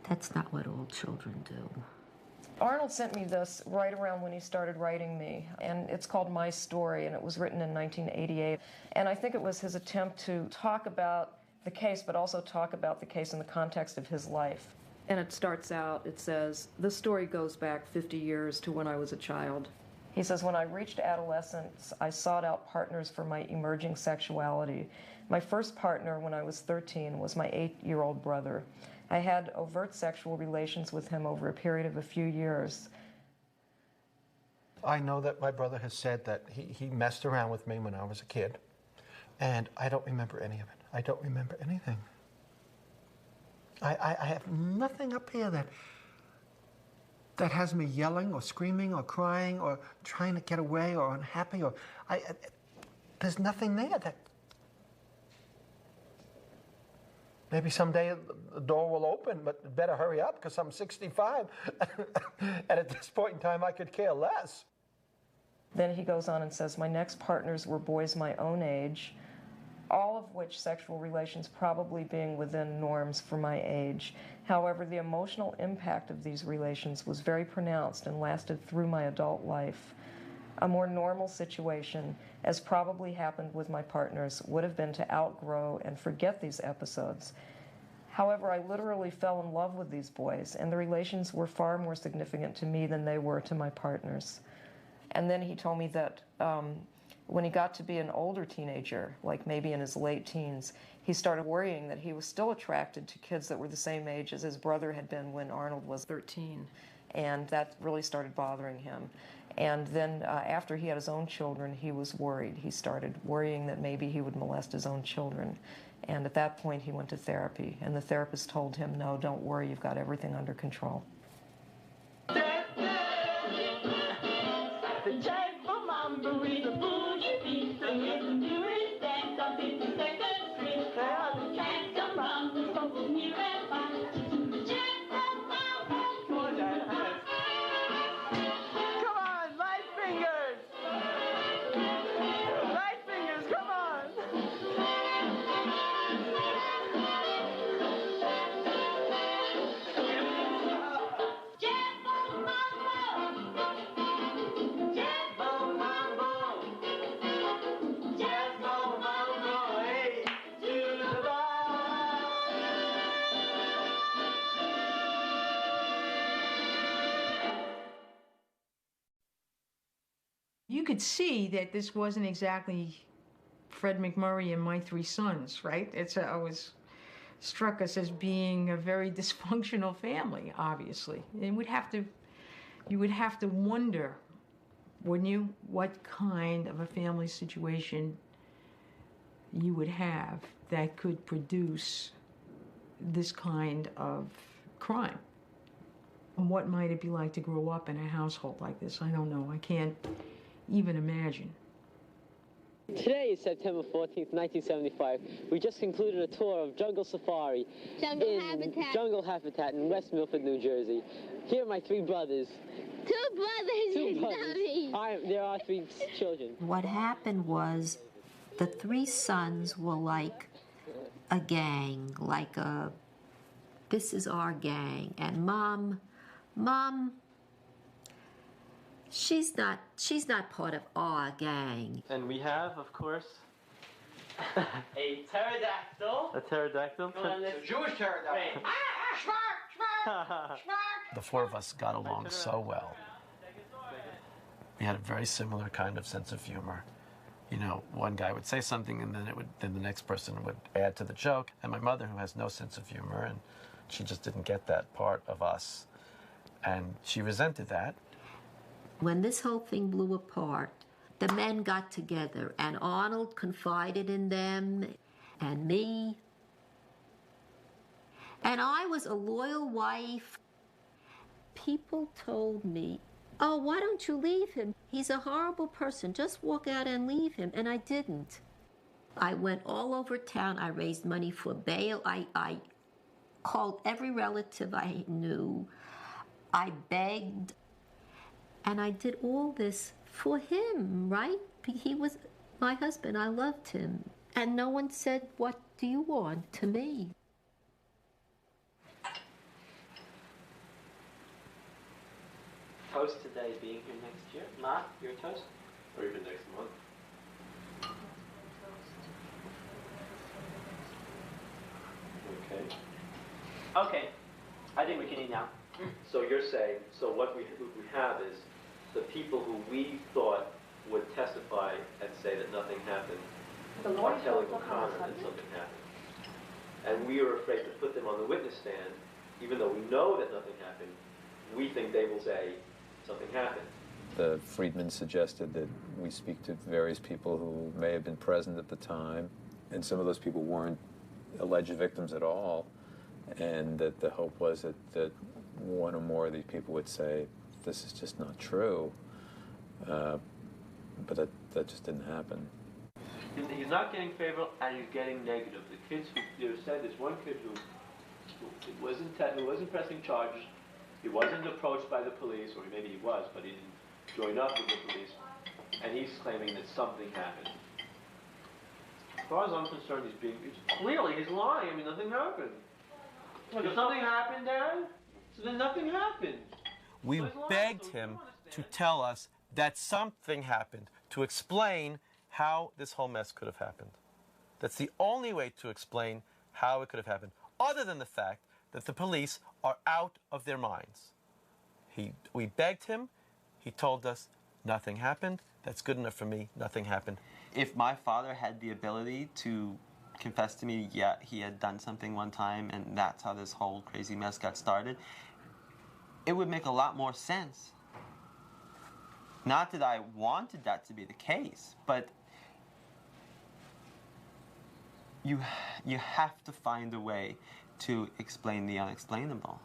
that's not what all children do. Arnold sent me this right around when he started writing me, and it's called My Story, and it was written in 1988. And I think it was his attempt to talk about the case, but also talk about the case in the context of his life. And it starts out, it says, "This story goes back 50 years to when I was a child." He says, "When I reached adolescence, I sought out partners for my emerging sexuality. My first partner when I was 13 was my 8-year-old brother. I had overt sexual relations with him over a period of a few years." I know that my brother has said that he messed around with me when I was a kid, and I don't remember any of it. I don't remember anything. I have nothing up here that has me yelling or screaming or crying or trying to get away or unhappy or there's nothing there that. Maybe someday the door will open, but better hurry up because I'm 65. And at this point in time, I could care less. Then he goes on and says, my next partners were boys my own age, all of which sexual relations probably being within norms for my age. However, the emotional impact of these relations was very pronounced and lasted through my adult life. A more normal situation, as probably happened with my partners, would have been to outgrow and forget these episodes. However, I literally fell in love with these boys, and the relations were far more significant to me than they were to my partners. And then he told me that when he got to be an older teenager, like maybe in his late teens, he started worrying that he was still attracted to kids that were the same age as his brother had been when Arnold was 13. And that really started bothering him. And then after he had his own children, he was worried. He started worrying that maybe he would molest his own children. And at that point, he went to therapy. And the therapist told him, no, don't worry, you've got everything under control. You could see that this wasn't exactly Fred McMurray and My Three Sons, right? It was struck us as being a very dysfunctional family, obviously. And you would have to wonder, wouldn't you, what kind of a family situation you would have that could produce this kind of crime. And what might it be like to grow up in a household like this? I don't know. I can't even imagine. Today is September 14th, 1975. We just concluded a tour of Jungle Safari Jungle Habitat in West Milford, New Jersey. Here are my three brothers. Two brothers. There are three children. What happened was the three sons were like a gang, like this is our gang. And Mom, she's not part of our gang. And we have, of course, a pterodactyl. A pterodactyl? A Jewish pterodactyl. The four of us got along so well. We had a very similar kind of sense of humor. You know, one guy would say something and then the next person would add to the joke. And my mother, who has no sense of humor, and she just didn't get that part of us. And she resented that. When this whole thing blew apart, the men got together, and Arnold confided in them, and me. And I was a loyal wife. People told me, oh, why don't you leave him? He's a horrible person. Just walk out and leave him. And I didn't. I went all over town. I raised money for bail. I called every relative I knew. I begged. And I did all this for him, right? He was my husband. I loved him. And no one said, what do you want to me? Toast today being here next year. Ma, your toast? Or even next month. Okay. Okay. I think we can eat now. So you're saying, so what we have is the people who we thought would testify and say that nothing happened are telling O'Connor that something happened. And we are afraid to put them on the witness stand, even though we know that nothing happened. We think they will say something happened. The Frídmman suggested that we speak to various people who may have been present at the time, and some of those people weren't alleged victims at all, and that the hope was that one or more of these people would say, this is just not true, but that just didn't happen. He's not getting favorable, and he's getting negative. The kids who said this, one kid who wasn't pressing charges, he wasn't approached by the police, or maybe he was, but he didn't join up with the police, and he's claiming that something happened. As far as I'm concerned, clearly he's lying. I mean, nothing happened. Did something happen, Dad? So then nothing happened. We begged him to tell us that something happened, to explain how this whole mess could have happened. That's the only way to explain how it could have happened, other than the fact that the police are out of their minds. We begged him. He told us, nothing happened. That's good enough for me. Nothing happened. If my father had the ability to confess to me, yeah, he had done something one time and that's how this whole crazy mess got started, it would make a lot more sense. Not that I wanted that to be the case, but you have to find a way to explain the unexplainable.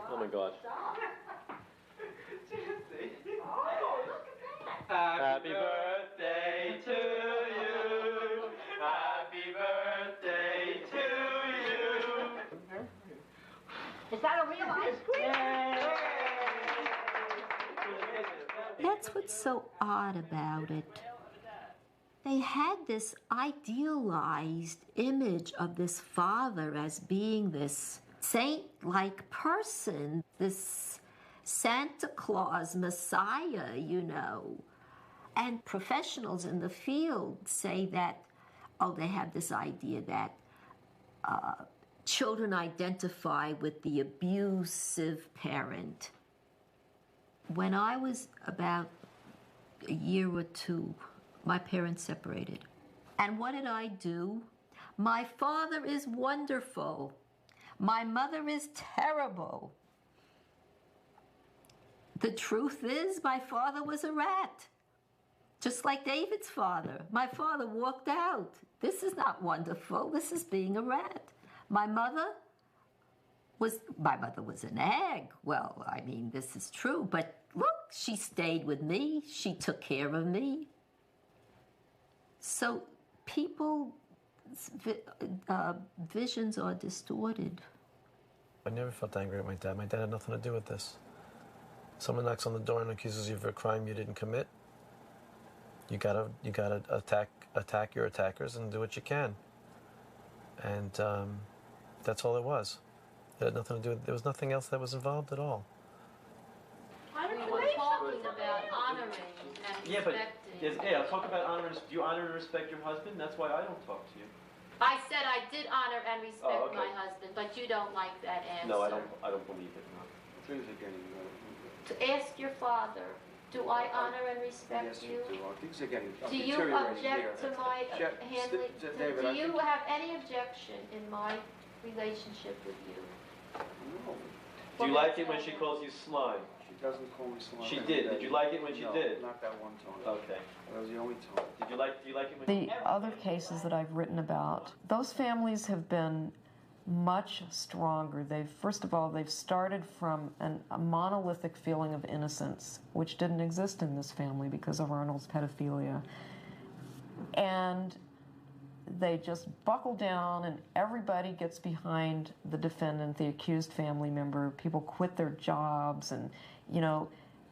Oh my God. Happy birthday to you. Happy birthday to you. Is that a real ice cream? That's what's so odd about it. They had this idealized image of this father as being this saint-like person, this Santa Claus Messiah, you know. And professionals in the field say that, they have this idea that children identify with the abusive parent. When I was about a year or two, my parents separated. And what did I do? My father is wonderful. My mother is terrible. The truth is, my father was a rat. Just like David's father. My father walked out. This is not wonderful. This is being a rat. My mother was an egg. Well, I mean, this is true, but look, she stayed with me. She took care of me. So people's visions are distorted. I never felt angry at my dad. My dad had nothing to do with this. Someone knocks on the door and accuses you of a crime you didn't commit. You gotta attack your attackers and do what you can. And that's all it was. It had nothing to do with. There was nothing else that was involved at all. We were talking about honoring and respecting. I'll talk about honor. Do you honor and respect your husband? That's why I don't talk to you. I said I did honor and respect my husband, but you don't like that answer. No, I don't believe it. No. Things are getting. To ask your father, do I honor and respect you? Things are getting Do you object to my handling? Do you have any objection in my relationship with you? No. Do you like it when she calls you slime? She doesn't call me slime. She did. Did you like it when she did? Not that one time. Okay. That was the only time. Do you like it when The other cases that I've written about, those families have been much stronger. First of all, they've started from a monolithic feeling of innocence, which didn't exist in this family because of Arnold's pedophilia. And they just buckle down and everybody gets behind the defendant, the accused family member. People quit their jobs and,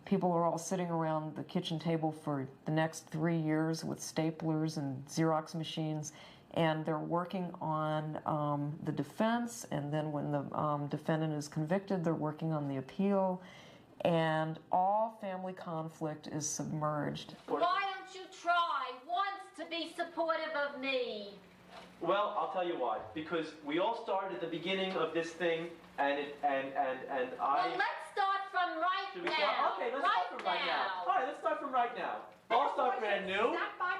people are all sitting around the kitchen table for the next 3 years with staplers and Xerox machines. And they're working on the defense, and then when the defendant is convicted, they're working on the appeal, and all family conflict is submerged. Why don't you try once to be supportive of me? Well, I'll tell you why. Because we all started at the beginning of this thing, and I. Well, let's start from right now. Okay, let's start from right now. All right, let's start from right now. All start brand new.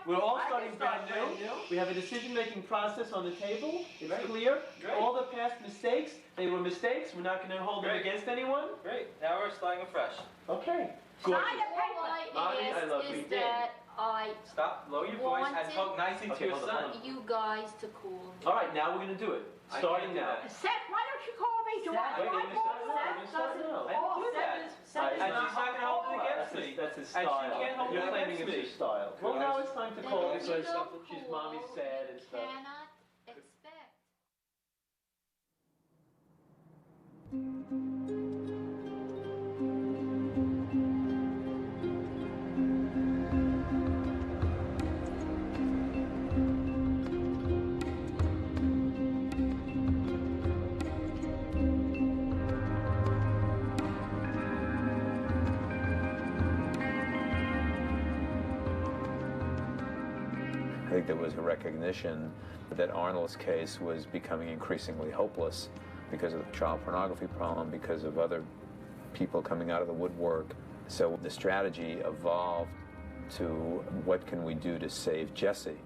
We're all starting brand new. We have a decision-making process on the table. It's clear. All the past mistakes, they were mistakes. We're not going to hold them against anyone. Great. Now we're starting afresh. Okay. Good. Mommy, I love you. Stop. Lower your voice and talk nicely to your son. You guys to cool me. All right, now we're going to do it. Starting now. Seth, why don't you call me? Seth, Seth doesn't. Seth is not going to hold it against me. That's his style. And she can't help You're but claiming against it's me. your style. Well, now it's time to call If it. you stuff don't that she's mommy said and stuff. cannot expect. I think there was a recognition that Arnold's case was becoming increasingly hopeless because of the child pornography problem, because of other people coming out of the woodwork. So the strategy evolved to what can we do to save Jesse?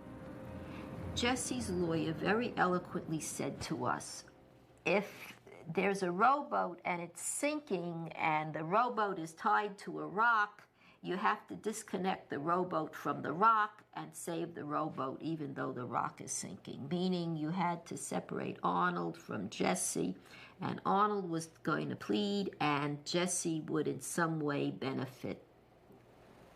Jesse's lawyer very eloquently said to us, if there's a rowboat and it's sinking and the rowboat is tied to a rock, you have to disconnect the rowboat from the rock and save the rowboat even though the rock is sinking, meaning you had to separate Arnold from Jesse, and Arnold was going to plead and Jesse would in some way benefit.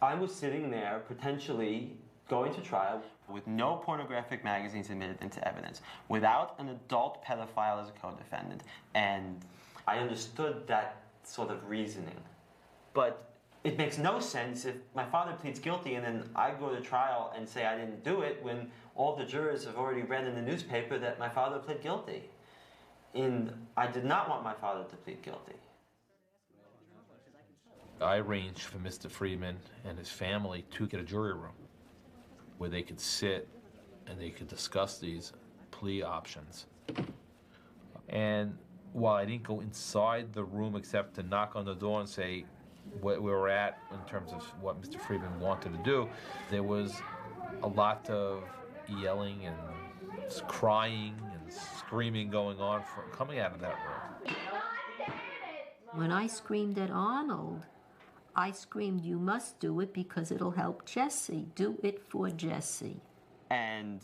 I was sitting there potentially going to trial with no pornographic magazines admitted into evidence, without an adult pedophile as a co-defendant, and I understood that sort of reasoning. But it makes no sense if my father pleads guilty and then I go to trial and say I didn't do it when all the jurors have already read in the newspaper that my father pled guilty. And I did not want my father to plead guilty. I arranged for Mr. Frídman and his family to get a jury room where they could sit and they could discuss these plea options. And while I didn't go inside the room except to knock on the door and say where we were at in terms of what Mr. Frídman wanted to do, there was a lot of yelling and crying and screaming going on coming out of that room. When I screamed at Arnold, I screamed, you must do it because it'll help Jesse. Do it for Jesse. And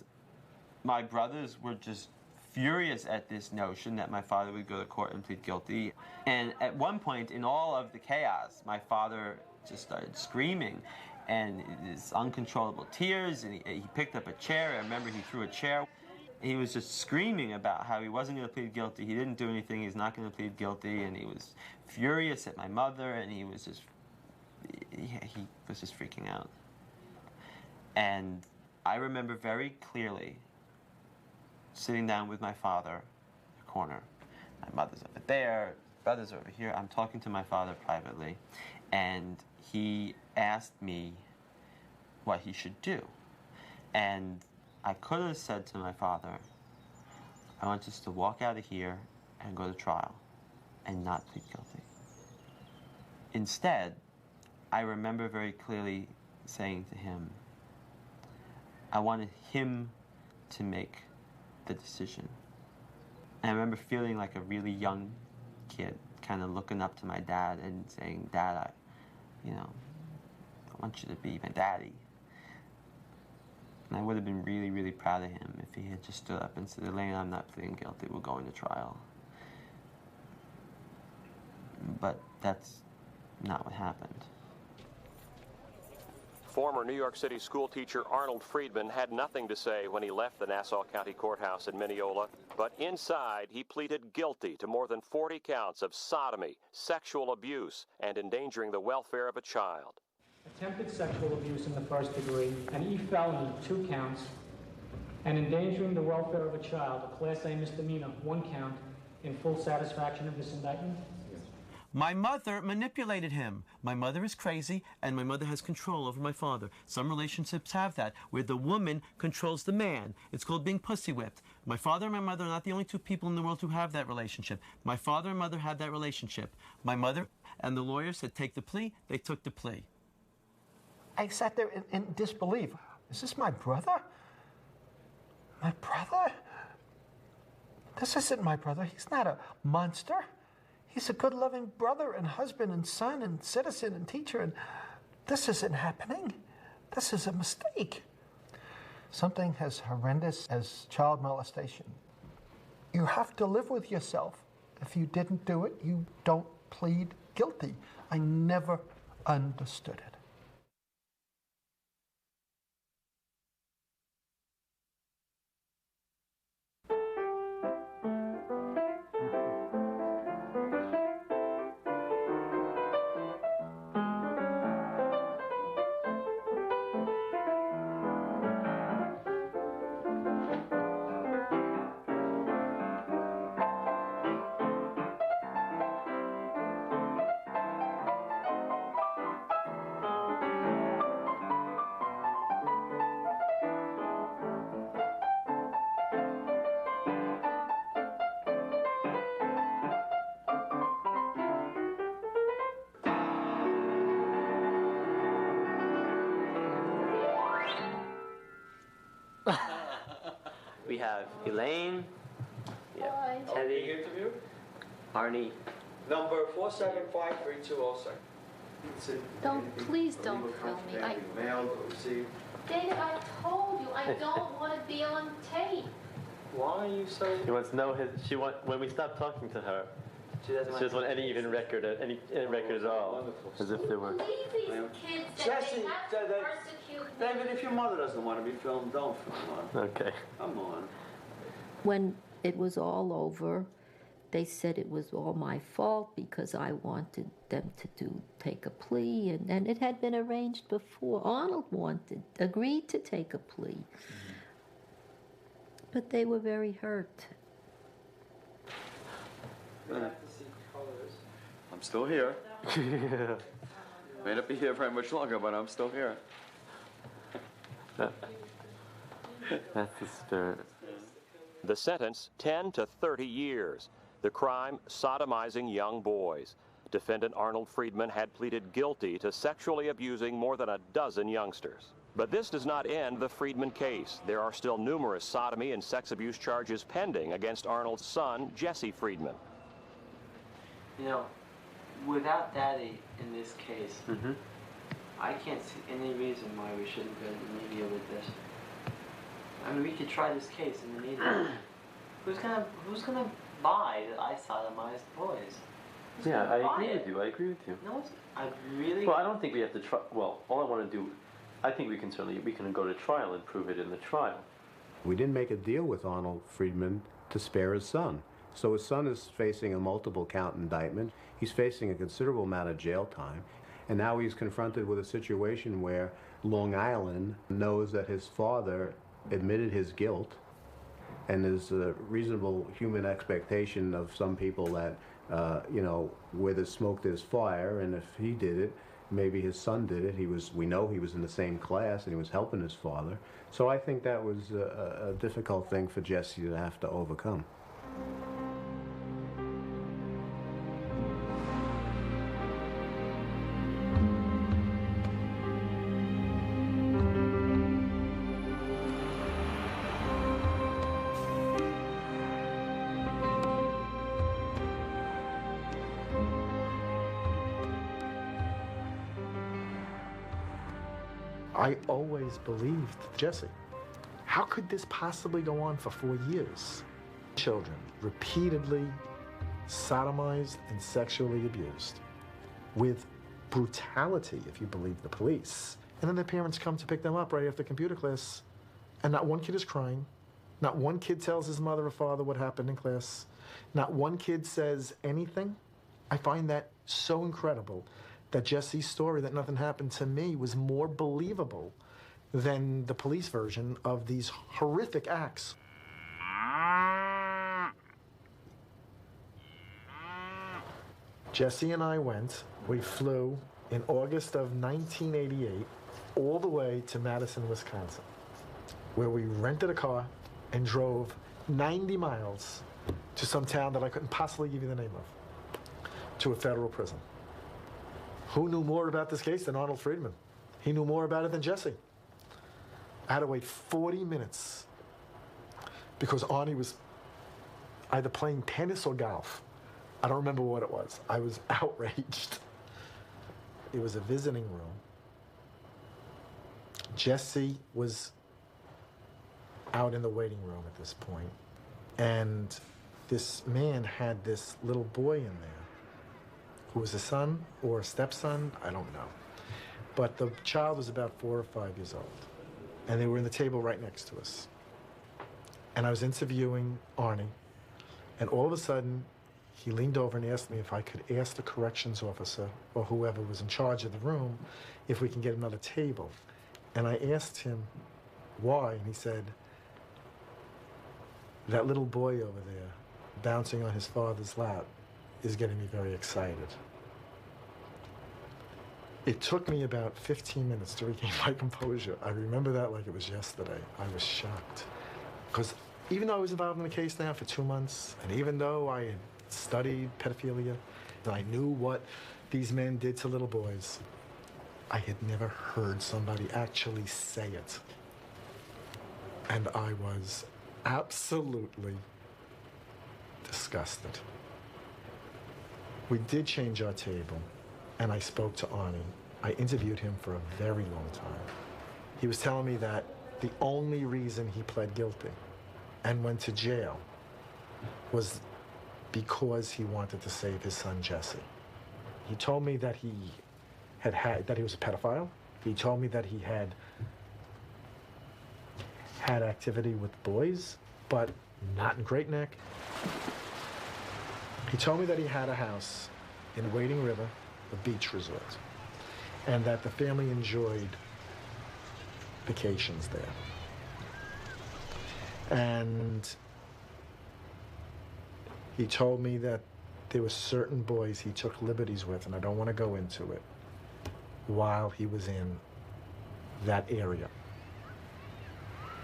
my brothers were just furious at this notion that my father would go to court and plead guilty. And at one point in all of the chaos, my father just started screaming and his uncontrollable tears, and he picked up a chair. I remember he threw a chair. He was just screaming about how he wasn't going to plead guilty. He didn't do anything. He's not going to plead guilty. And he was furious at my mother, and he was just freaking out. And I remember very clearly sitting down with my father in the corner. My mother's over there, brother's over here. I'm talking to my father privately, and he asked me what he should do. And I could have said to my father, I want us to walk out of here and go to trial and not plead guilty. Instead, I remember very clearly saying to him, I wanted him to make the decision. And I remember feeling like a really young kid, kind of looking up to my dad and saying, Dad, I want you to be my daddy. And I would have been really, really proud of him if he had just stood up and said, Elaine, I'm not pleading guilty, we're going to trial. But that's not what happened. Former New York City school teacher Arnold Frídman had nothing to say when he left the Nassau County Courthouse in Mineola, but inside he pleaded guilty to more than 40 counts of sodomy, sexual abuse, and endangering the welfare of a child. Attempted sexual abuse in the first degree, an E-felony, 2 counts, and endangering the welfare of a child, a Class A misdemeanor, 1 count, in full satisfaction of this indictment? My mother manipulated him. My mother is crazy, and my mother has control over my father. Some relationships have that, where the woman controls the man. It's called being pussy whipped. My father and my mother are not the only 2 people in the world who have that relationship. My father and mother had that relationship. My mother and the lawyer said, take the plea. They took the plea. I sat there in disbelief. Is this my brother? My brother? This isn't my brother. He's not a monster. He's a good, loving brother and husband and son and citizen and teacher, and this isn't happening. This is a mistake. Something as horrendous as child molestation. You have to live with yourself. If you didn't do it, you don't plead guilty. I never understood it. we have Elaine, yeah, Teddy, interview? Arnie. Number 4753207. Please don't film me. Mailed or received. David, I told you, I don't want to be on tape. Why are you so... She wants to know when we stop talking to her, she doesn't want any even record, any record at all. As if there were... Leave these kids that Jesse, they have to persecute. David, if your mother doesn't want to be filmed, don't film her. Okay. Come on. When it was all over, they said it was all my fault because I wanted them to take a plea, and it had been arranged before. Arnold agreed to take a plea. But they were very hurt. I'm still here. May not be here very much longer, but I'm still here. That's the spirit. The sentence, 10 to 30 years. The crime, sodomizing young boys. Defendant Arnold Frídman had pleaded guilty to sexually abusing more than a dozen youngsters. But this does not end the Frídman case. There are still numerous sodomy and sex abuse charges pending against Arnold's son, Jesse Frídman. You know, without Daddy in this case, I can't see any reason why we shouldn't go to the media with this. I mean, we could try this case in the media. Who's gonna buy that I sodomized boys? Yeah, I agree with you. No, I really... Well, I don't think we have to try... Well, all I want to do... I think we can go to trial and prove it in the trial. We didn't make a deal with Arnold Frídman to spare his son. So his son is facing a multiple count indictment. He's facing a considerable amount of jail time. And now he's confronted with a situation where Long Island knows that his father admitted his guilt, and there's a reasonable human expectation of some people that, you know, where there's smoke, there's fire, and if he did it, maybe his son did it. We know he was in the same class and he was helping his father. So I think that was a difficult thing for Jesse to have to overcome. I always believed Jesse. How could this possibly go on for 4 years? Children repeatedly sodomized and sexually abused with brutality, if you believe the police. And then their parents come to pick them up right after computer class, and not one kid is crying. Not one kid tells his mother or father what happened in class. Not one kid says anything. I find that so incredible that Jesse's story that nothing happened to me was more believable than the police version of these horrific acts. Jesse and I we flew in August of 1988 all the way to Madison, Wisconsin, where we rented a car and drove 90 miles to some town that I couldn't possibly give you the name of, to a federal prison. Who knew more about this case than Arnold Frídman? He knew more about it than Jesse. I had to wait 40 minutes because Arnie was either playing tennis or golf. I don't remember what it was. I was outraged. It was a visiting room. Jesse was out in the waiting room at this point, and this man had this little boy in there who was a son or a stepson, I don't know. But the child was about 4 or 5 years old, and they were in the table right next to us. And I was interviewing Arnie, and all of a sudden, he leaned over and asked me if I could ask the corrections officer or whoever was in charge of the room if we can get another table. And I asked him why, and he said, that little boy over there bouncing on his father's lap is getting me very excited. It took me about 15 minutes to regain my composure. I remember that like it was yesterday. I was shocked. Because even though I was involved in the case now for 2 months, and even though I had studied pedophilia, and I knew what these men did to little boys, I had never heard somebody actually say it. And I was absolutely disgusted. We did change our table, and I spoke to Arnie. I interviewed him for a very long time. He was telling me that the only reason he pled guilty and went to jail was because he wanted to save his son Jesse. He told me that he was a pedophile. He told me that he had activity with boys, but not in Great Neck. He told me that he had a house in Wading River, a beach resort, and that the family enjoyed vacations there. And he told me that there were certain boys he took liberties with, and I don't want to go into it, while he was in that area.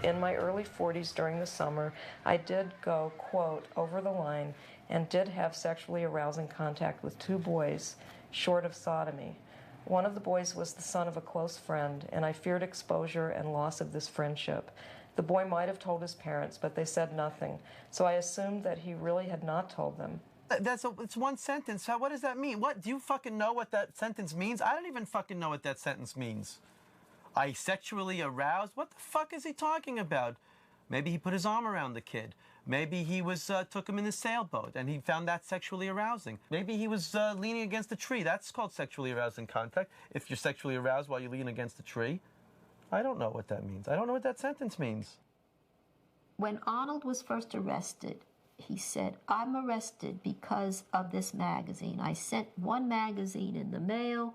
In my early 40s during the summer, I did go, quote, over the line and did have sexually arousing contact with 2 boys, short of sodomy. One of the boys was the son of a close friend, and I feared exposure and loss of this friendship. The boy might have told his parents, but they said nothing, so I assumed that he really had not told them. It's one sentence. What does that mean? What, do you fucking know what that sentence means? I don't even fucking know what that sentence means. I sexually aroused? What the fuck is he talking about? Maybe he put his arm around the kid. Maybe he took him in his sailboat and he found that sexually arousing. Maybe he was leaning against a tree. That's called sexually arousing contact. If you're sexually aroused while you lean against a tree. I don't know what that means. I don't know what that sentence means. When Arnold was first arrested, he said, I'm arrested because of this magazine. I sent one magazine in the mail,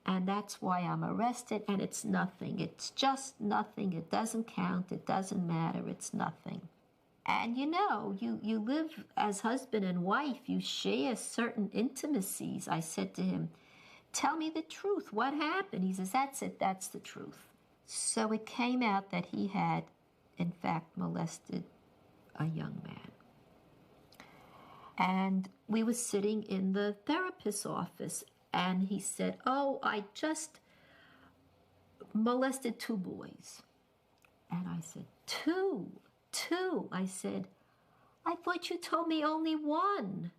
and that's why I'm arrested, and it's nothing. It's just nothing. It doesn't count. It doesn't matter. It's nothing. And you know, you live as husband and wife. You share certain intimacies. I said to him, tell me the truth. What happened? He says, that's it. That's the truth. So it came out that he had, in fact, molested a young man. And we were sitting in the therapist's office, and he said, oh, I just molested 2 boys. And I said, 2? I said, I thought you told me only 1.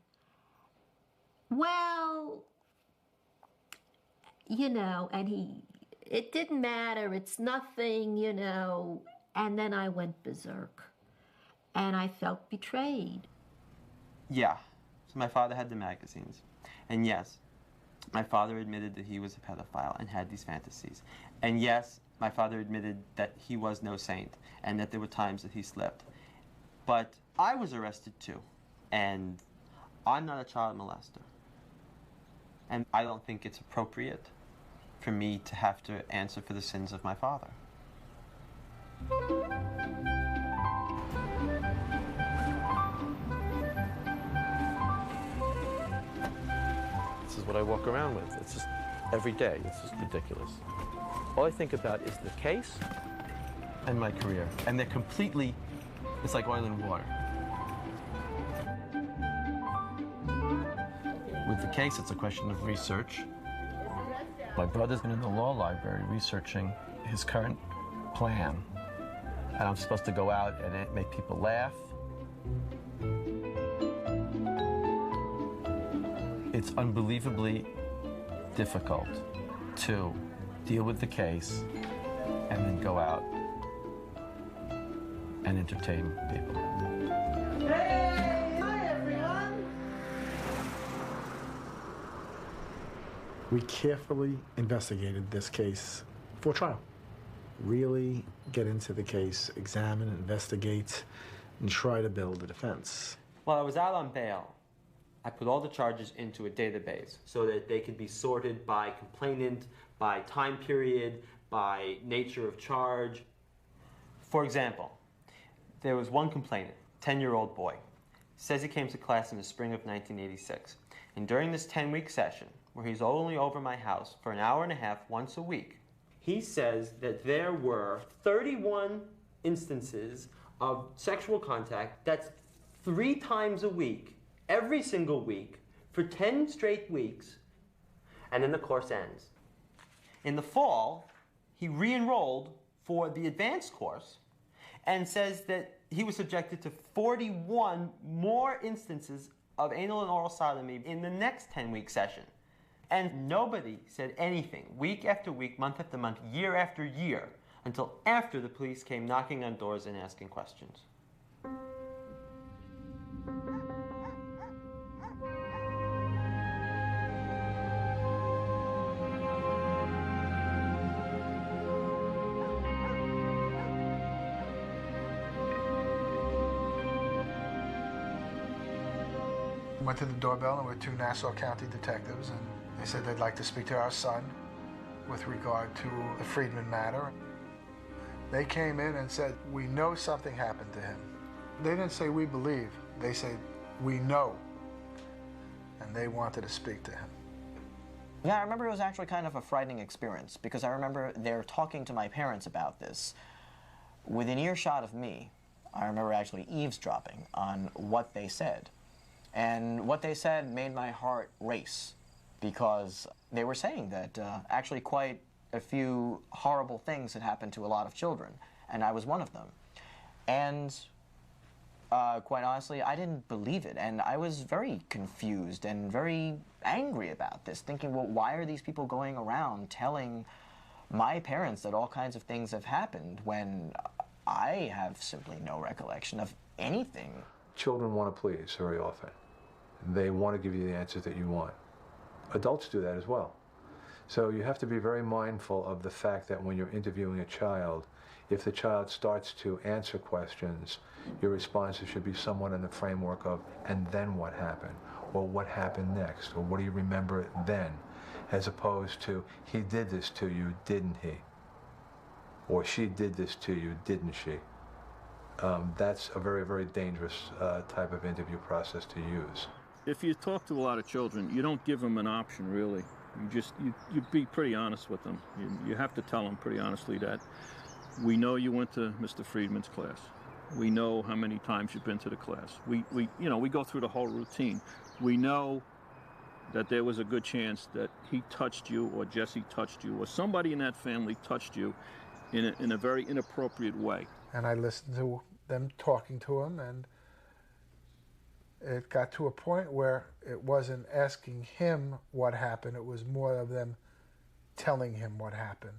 Well, you know, and it didn't matter, it's nothing, you know. And then I went berserk, and I felt betrayed. Yeah, so my father had the magazines. And yes, my father admitted that he was a pedophile and had these fantasies. And yes, my father admitted that he was no saint and that there were times that he slipped. But I was arrested too, and I'm not a child molester. And I don't think it's appropriate for me to have to answer for the sins of my father. This is what I walk around with. It's just every day. It's just ridiculous. All I think about is the case and my career. And they're completely, it's like oil and water. With the case, it's a question of research. My brother's been in the law library researching his current plan. And I'm supposed to go out and make people laugh. It's unbelievably difficult to deal with the case and then go out and entertain people. Hey! Hi, everyone! We carefully investigated this case for trial. Really get into the case, examine, investigate, and try to build a defense. While I was out on bail, I put all the charges into a database so that they could be sorted by complainant, by time period, by nature of charge. For example, there was one complainant, 10-year-old boy, says he came to class in the spring of 1986. And during this 10-week session, where he's only over my house for an hour and a half once a week, he says that there were 31 instances of sexual contact. That's 3 times a week, every single week, for 10 straight weeks, and then the course ends. In the fall, he re-enrolled for the advanced course and says that he was subjected to 41 more instances of anal and oral sodomy in the next 10-week session. And nobody said anything, week after week, month after month, year after year, until after the police came knocking on doors and asking questions. Went to the doorbell and we're two Nassau County detectives, and they said they'd like to speak to our son with regard to the Frídman matter. They came in and said, we know something happened to him. They didn't say we believe, they said we know, and they wanted to speak to him. Yeah, I remember it was actually kind of a frightening experience, because I remember they're talking to my parents about this. Within earshot of me, I remember actually eavesdropping on what they said. And what they said made my heart race, because they were saying that actually quite a few horrible things had happened to a lot of children, and I was one of them. And quite honestly, I didn't believe it, and I was very confused and very angry about this, thinking, well, why are these people going around telling my parents that all kinds of things have happened when I have simply no recollection of anything? Children want to please very often. They want to give you the answers that you want. Adults do that as well. So you have to be very mindful of the fact that when you're interviewing a child, if the child starts to answer questions, your responses should be somewhat in the framework of, and then what happened? Or what happened next? Or what do you remember then? As opposed to, he did this to you, didn't he? Or she did this to you, didn't she? That's a very, very dangerous type of interview process to use. If you talk to a lot of children, you don't give them an option, really. You be pretty honest with them. You have to tell them pretty honestly that we know you went to Mr. Frídman's class. We know how many times you've been to the class. We go through the whole routine. We know that there was a good chance that he touched you, or Jesse touched you, or somebody in that family touched you in a very inappropriate way. And I listened to them talking to him, and it got to a point where it wasn't asking him what happened, it was more of them telling him what happened.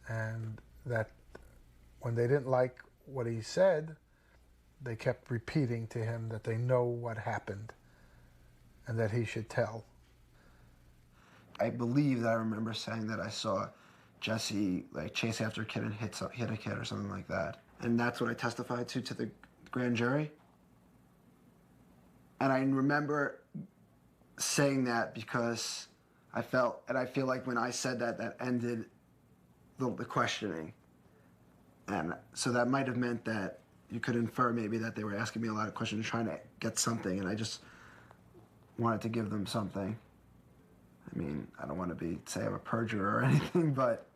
And that when they didn't like what he said, they kept repeating to him that they know what happened and that he should tell. I believe that I remember saying that I saw Jesse chase after a kid and hit a kid or something like that. And that's what I testified to the grand jury. And I remember saying that because I feel like when I said that, that ended the questioning. And so that might have meant that you could infer maybe that they were asking me a lot of questions, trying to get something, and I just wanted to give them something. I mean, I don't want to say I'm a perjurer or anything, but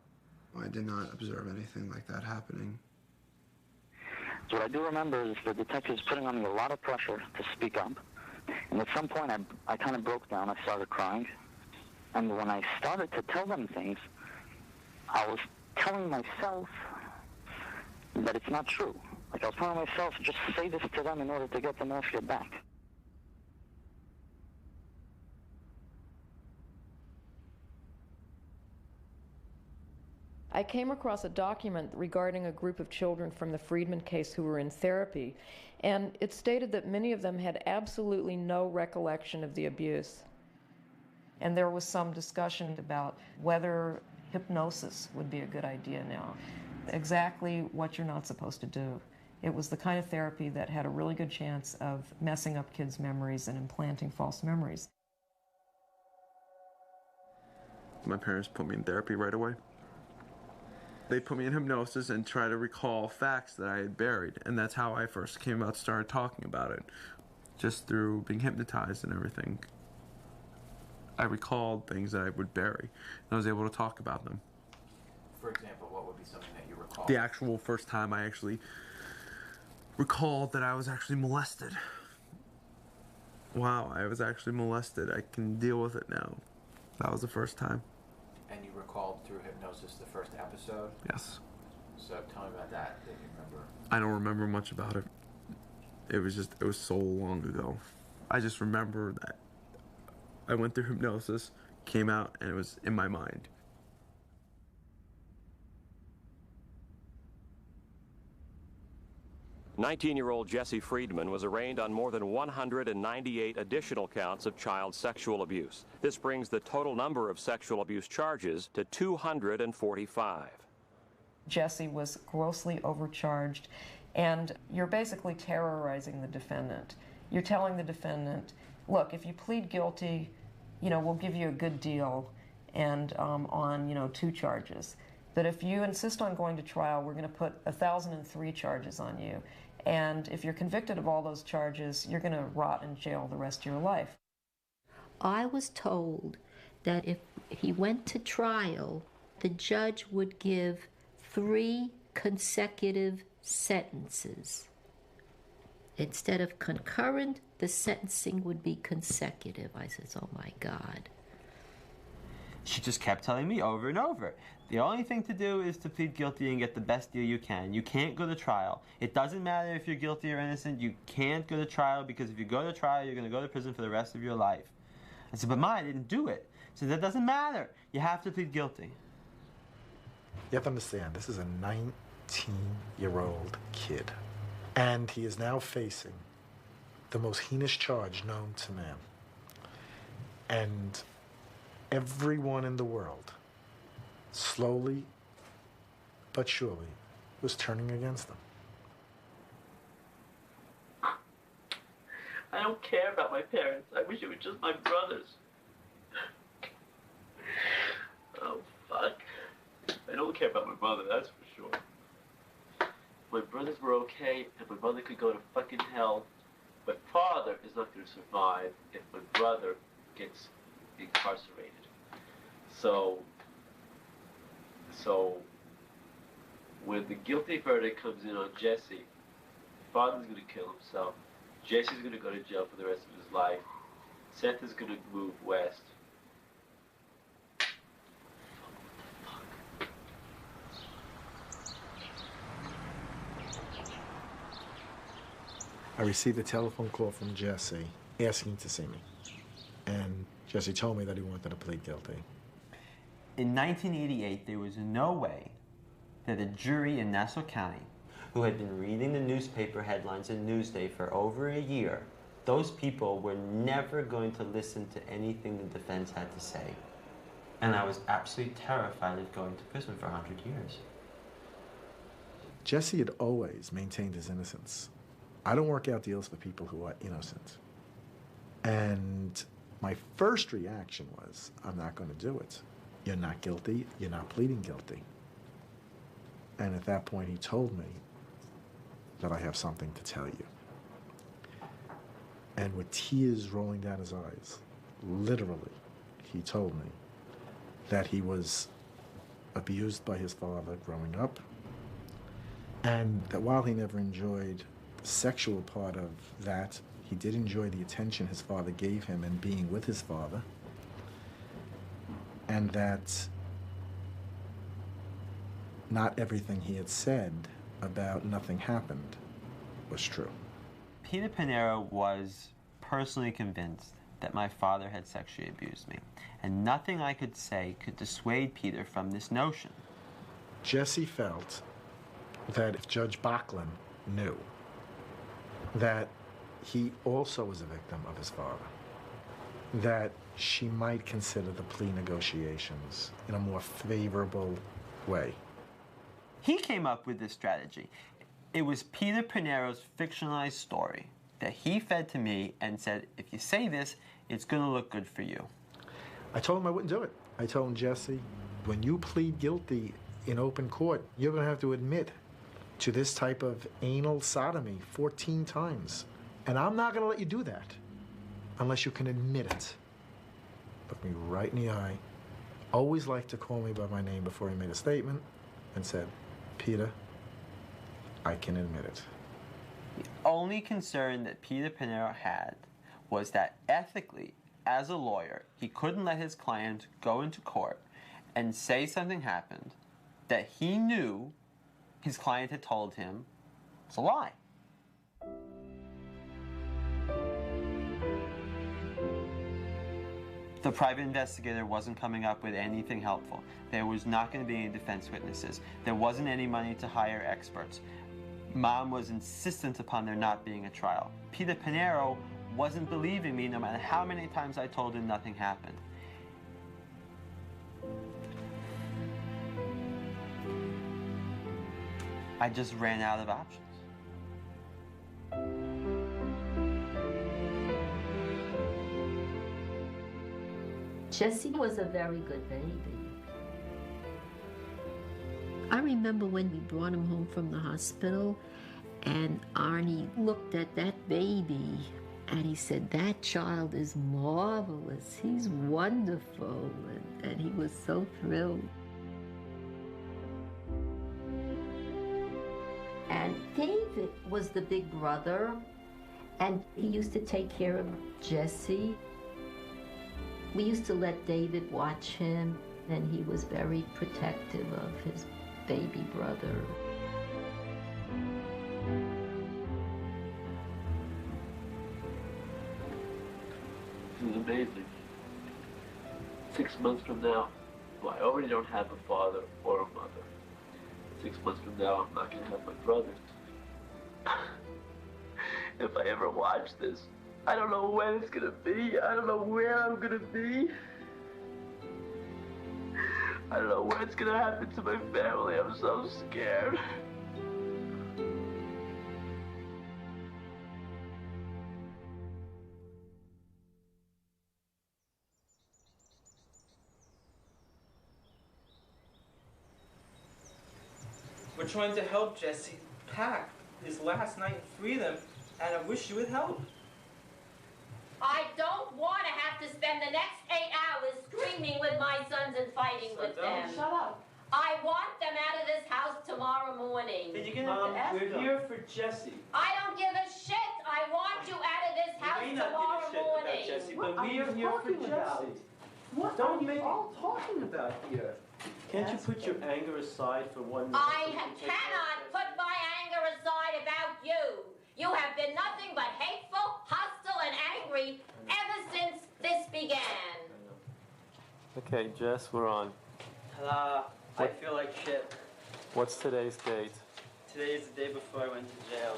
I did not observe anything like that happening. So what I do remember is the detectives putting on me a lot of pressure to speak up. And at some point, I kind of broke down. I started crying. And when I started to tell them things, I was telling myself that it's not true. Like, I was telling myself, just say this to them in order to get them off your back. I came across a document regarding a group of children from the Frídman case who were in therapy, and it stated that many of them had absolutely no recollection of the abuse. And there was some discussion about whether hypnosis would be a good idea now. Exactly what you're not supposed to do. It was the kind of therapy that had a really good chance of messing up kids' memories and implanting false memories. My parents put me in therapy right away. They put me in hypnosis and tried to recall facts that I had buried, and that's how I first came out, started talking about it, just through being hypnotized and everything. I recalled things that I would bury, and I was able to talk about them. For example, what would be something that you recall? The actual first time I actually recalled that I was actually molested. Wow, I was actually molested. I can deal with it now. That was the first time. And you recalled through hypnosis the first episode? Yes. So tell me about that you remember. I don't remember much about it. It was so long ago. I just remember that I went through hypnosis, came out, and it was in my mind. "19-year-old Jesse Frídman was arraigned on more than 198 additional counts of child sexual abuse. This brings the total number of sexual abuse charges to 245. Jesse was grossly overcharged, and you're basically terrorizing the defendant. You're telling the defendant, look, if you plead guilty, we'll give you a good deal and on, 2 charges. But if you insist on going to trial, we're going to put 1,003 charges on you. And if you're convicted of all those charges, you're going to rot in jail the rest of your life. I was told that if he went to trial, the judge would give 3 consecutive sentences. Instead of concurrent, the sentencing would be consecutive. I said, oh my God. She just kept telling me over and over, the only thing to do is to plead guilty and get the best deal you can. You can't go to trial. It doesn't matter if you're guilty or innocent. You can't go to trial, because if you go to trial, you're going to go to prison for the rest of your life. I said, but Ma, I didn't do it. She said, that doesn't matter. You have to plead guilty. You have to understand, this is a 19-year-old kid, and he is now facing the most heinous charge known to man. And everyone in the world, slowly but surely, was turning against them. I don't care about my parents. I wish it was just my brothers. Oh, fuck. I don't care about my mother, that's for sure. If my brothers were okay, and my mother could go to fucking hell, my father is not going to survive if my brother gets incarcerated. So when the guilty verdict comes in on Jesse, father's going to kill himself. Jesse's going to go to jail for the rest of his life. Seth is going to move west. I received a telephone call from Jesse asking to see me. And Jesse told me that he wanted to plead guilty. In 1988, there was no way that a jury in Nassau County, who had been reading the newspaper headlines in Newsday for over a year, those people were never going to listen to anything the defense had to say. And I was absolutely terrified of going to prison for 100 years. Jesse had always maintained his innocence. I don't work out deals for people who are innocent. And my first reaction was, I'm not going to do it. You're not guilty. You're not pleading guilty. And at that point, he told me that I have something to tell you. And with tears rolling down his eyes, literally, he told me that he was abused by his father growing up, and that while he never enjoyed the sexual part of that, he did enjoy the attention his father gave him and being with his father, and that not everything he had said about nothing happened was true. Peter Pinero was personally convinced that my father had sexually abused me, and nothing I could say could dissuade Peter from this notion. Jesse felt that if Judge Backlund knew that he also was a victim of his father, that she might consider the plea negotiations in a more favorable way. He came up with this strategy. It was Peter Pinero's fictionalized story that he fed to me and said, if you say this, it's going to look good for you. I told him I wouldn't do it. I told him, Jesse, when you plead guilty in open court, you're going to have to admit to this type of anal sodomy 14 times. And I'm not going to let you do that unless you can admit it. Looked me right in the eye, always liked to call me by my name before he made a statement, and said, Peter, I can admit it. The only concern that Peter Pinero had was that ethically, as a lawyer, he couldn't let his client go into court and say something happened that he knew his client had told him was a lie. The private investigator wasn't coming up with anything helpful. There was not going to be any defense witnesses. There wasn't any money to hire experts. Mom was insistent upon there not being a trial. Peter Pinero wasn't believing me no matter how many times I told him nothing happened. I just ran out of options. Jesse was a very good baby. I remember when we brought him home from the hospital, and Arnie looked at that baby and he said, "That child is marvelous. He's wonderful." And he was so thrilled. And David was the big brother, and he used to take care of Jesse. We used to let David watch him, and he was very protective of his baby brother. This is amazing. 6 months from now, well, I already don't have a father or a mother. 6 months from now, I'm not going to have my brothers. If I ever watch this, I don't know when it's going to be. I don't know where I'm going to be. I don't know what's going to happen to my family. I'm so scared. We're trying to help Jesse pack his last night in freedom, and I wish you would help. I don't want to have to spend the next 8 hours screaming with my sons and fighting with them. Shut up. I want them out of this house tomorrow morning. Then you're going to have to ask them. We're here for Jesse. I don't give a shit. I want you out of this house tomorrow morning. Jesse, but we're here for Jesse. What are you all talking about here? Can't you put your anger aside for 1 minute? I cannot put my anger aside about you. You have been nothing but hateful, hostile, and angry ever since this began. Okay, Jess, we're on. I feel like shit. What's today's date? Today is the day before I went to jail.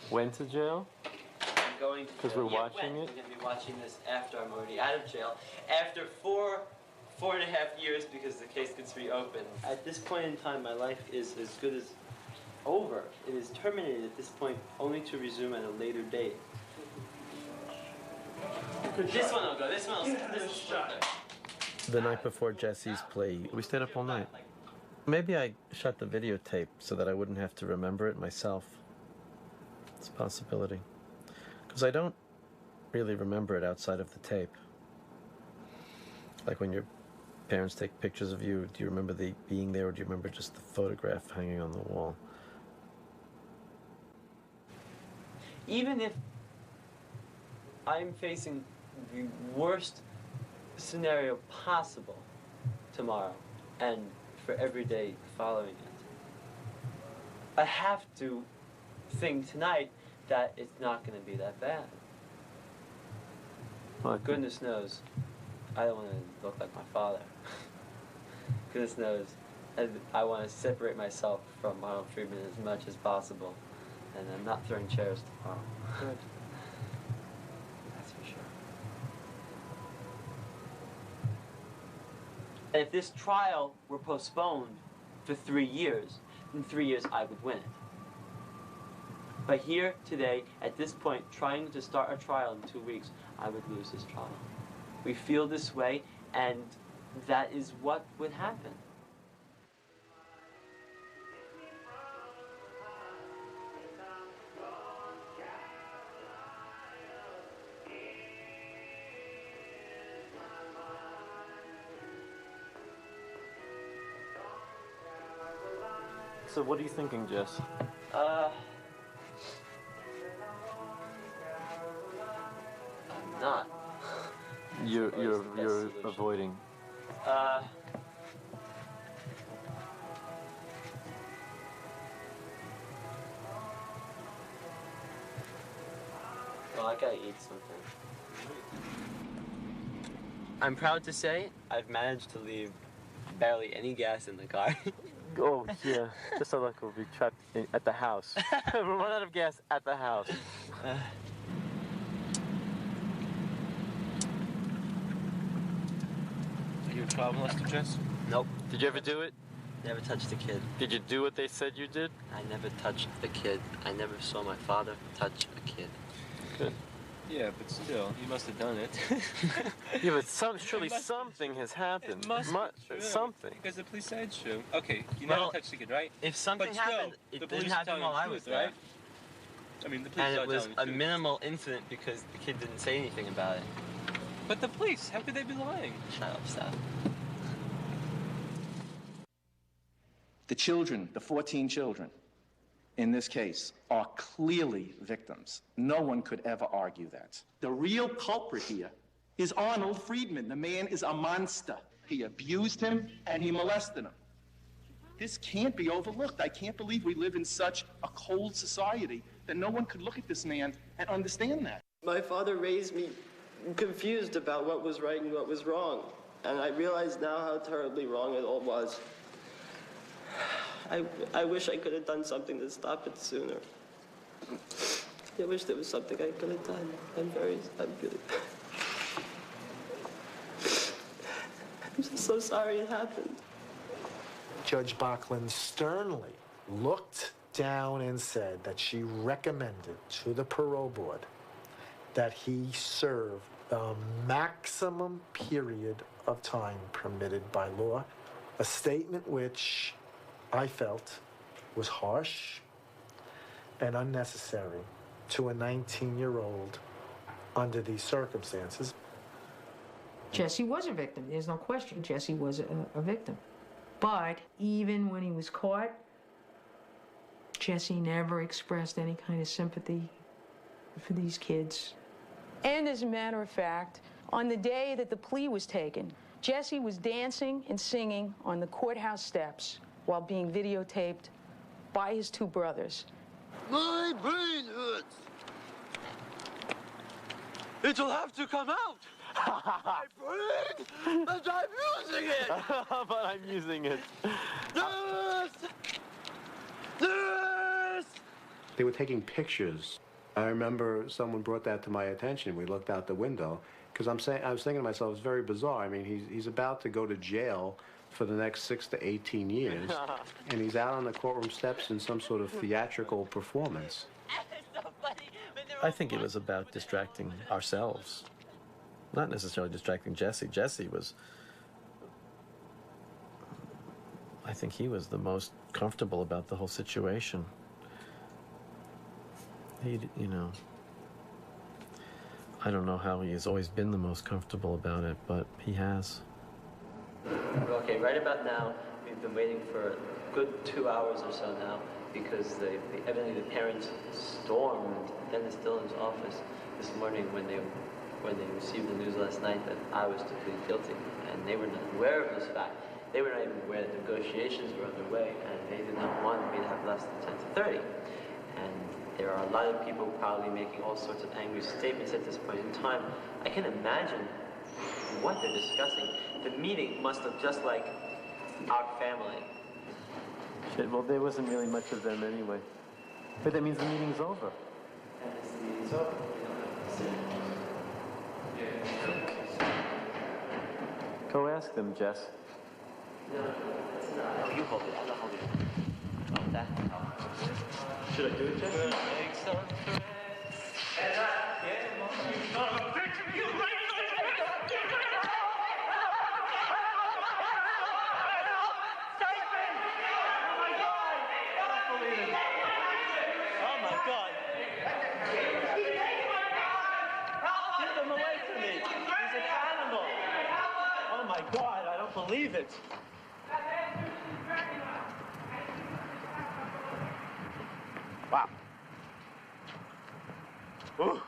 Went to jail? I'm going to jail. Because we're watching it? I'm going to be watching this after I'm already out of jail. After four and a half years, because the case gets reopened. At this point in time, my life is as good as over. It is terminated at this point, only to resume at a later date. This one will go. This one will go. The night before Jesse's plea, we stayed up all night. Maybe I shut the videotape so that I wouldn't have to remember it myself. It's a possibility. Because I don't really remember it outside of the tape. Like when your parents take pictures of you, do you remember being there, or do you remember just the photograph hanging on the wall? Even if I'm facing the worst scenario possible tomorrow and for every day following it, I have to think tonight that it's not going to be that bad. Well, goodness knows, I don't want to look like my father. Goodness knows, I want to separate myself from Arnold Friedman as much as possible, and I'm not throwing chairs tomorrow. Good. That's for sure. And if this trial were postponed for 3 years, in 3 years I would win it. But here, today, at this point, trying to start a trial in 2 weeks, I would lose this trial. We feel this way, and that is what would happen. So what are you thinking, Jess? I'm not. You're avoiding. No, I gotta eat something. I'm proud to say I've managed to leave barely any gas in the car. Oh, yeah. Just so luck we'll be trapped at the house. We'll run out of gas at the house. Are you a child molester, Jess? Nope. Did you ever do it? Never touched a kid. Did you do what they said you did? I never touched a kid. I never saw my father touch a kid. Good. Yeah, but still, you must have done it. Yeah, but surely something has happened. It must be true, something. Because the police said so. Okay, you Well, never touched the kid, right? If something But still, happened, it the didn't police are happen telling while the I was truth, there. right? I mean, the police And are it was telling the a truth. minimal incident because the kid didn't say anything about it. But the police, how could they be lying? Shut up, Seth. The children, the 14 children, in this case, are clearly victims. No one could ever argue that. The real culprit here is Arnold Friedman. The man is a monster. He abused him and he molested him. This can't be overlooked. I can't believe we live in such a cold society that no one could look at this man and understand that. My father raised me confused about what was right and what was wrong. And I realize now how terribly wrong it all was. I wish I could have done something to stop it sooner. I wish there was something I could have done. I'm really, I'm just so sorry it happened. Judge Bachland sternly looked down and said that she recommended to the parole board that he serve the maximum period of time permitted by law, a statement which I felt was harsh and unnecessary to a 19-year-old under these circumstances. Jesse was a victim. There's no question. Jesse was a victim. But even when he was caught, Jesse never expressed any kind of sympathy for these kids. And as a matter of fact, on the day that the plea was taken, Jesse was dancing and singing on the courthouse steps while being videotaped by his two brothers. My brain hurts. It'll have to come out. My brain, but I'm using it. But I'm using it. Nurse! Nurse! They were taking pictures. I remember someone brought that to my attention. We looked out the window because I was thinking to myself, it's very bizarre. I mean, he's about to go to jail for the next 6 to 18 years, and he's out on the courtroom steps in some sort of theatrical performance. I think it was about distracting ourselves, not necessarily distracting Jesse. Jesse was, I think he was the most comfortable about the whole situation. He, you know, I don't know how he has always been the most comfortable about it, but he has. Okay, right about now, we've been waiting for a good 2 hours or so now because evidently the parents stormed Dennis Dillon's office this morning when they received the news last night that I was to plead guilty, and they were not aware of this fact. They were not even aware that negotiations were underway, and they did not want me to have less than 10 to 30. And there are a lot of people probably making all sorts of angry statements at this point in time. I can imagine what they're discussing. The meeting must look just like our family. Shit, well, there wasn't really much of them anyway. But that means the meeting's over. And the meeting's over. Go ask them, Jess. No, you hold it. I'm not holding it. Oh, that. Should I do it, Jess? Believe it. Wow. Ooh.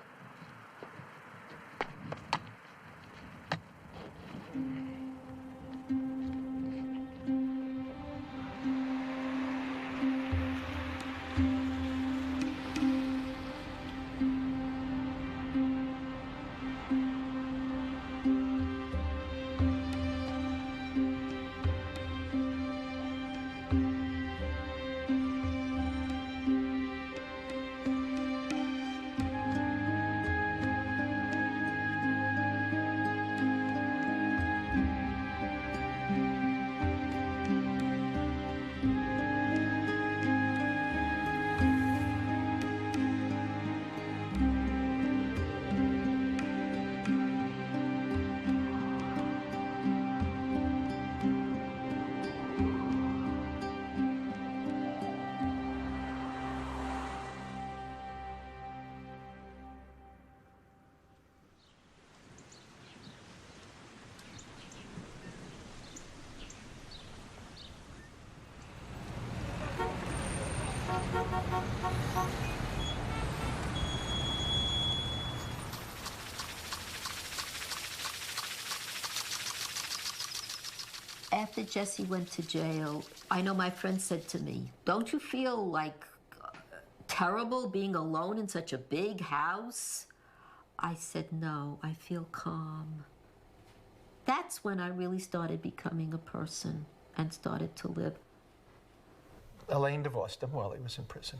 After Jesse went to jail, I know my friend said to me, don't you feel like terrible being alone in such a big house? I said, no, I feel calm. That's when I really started becoming a person and started to live. Elaine divorced him while he was in prison.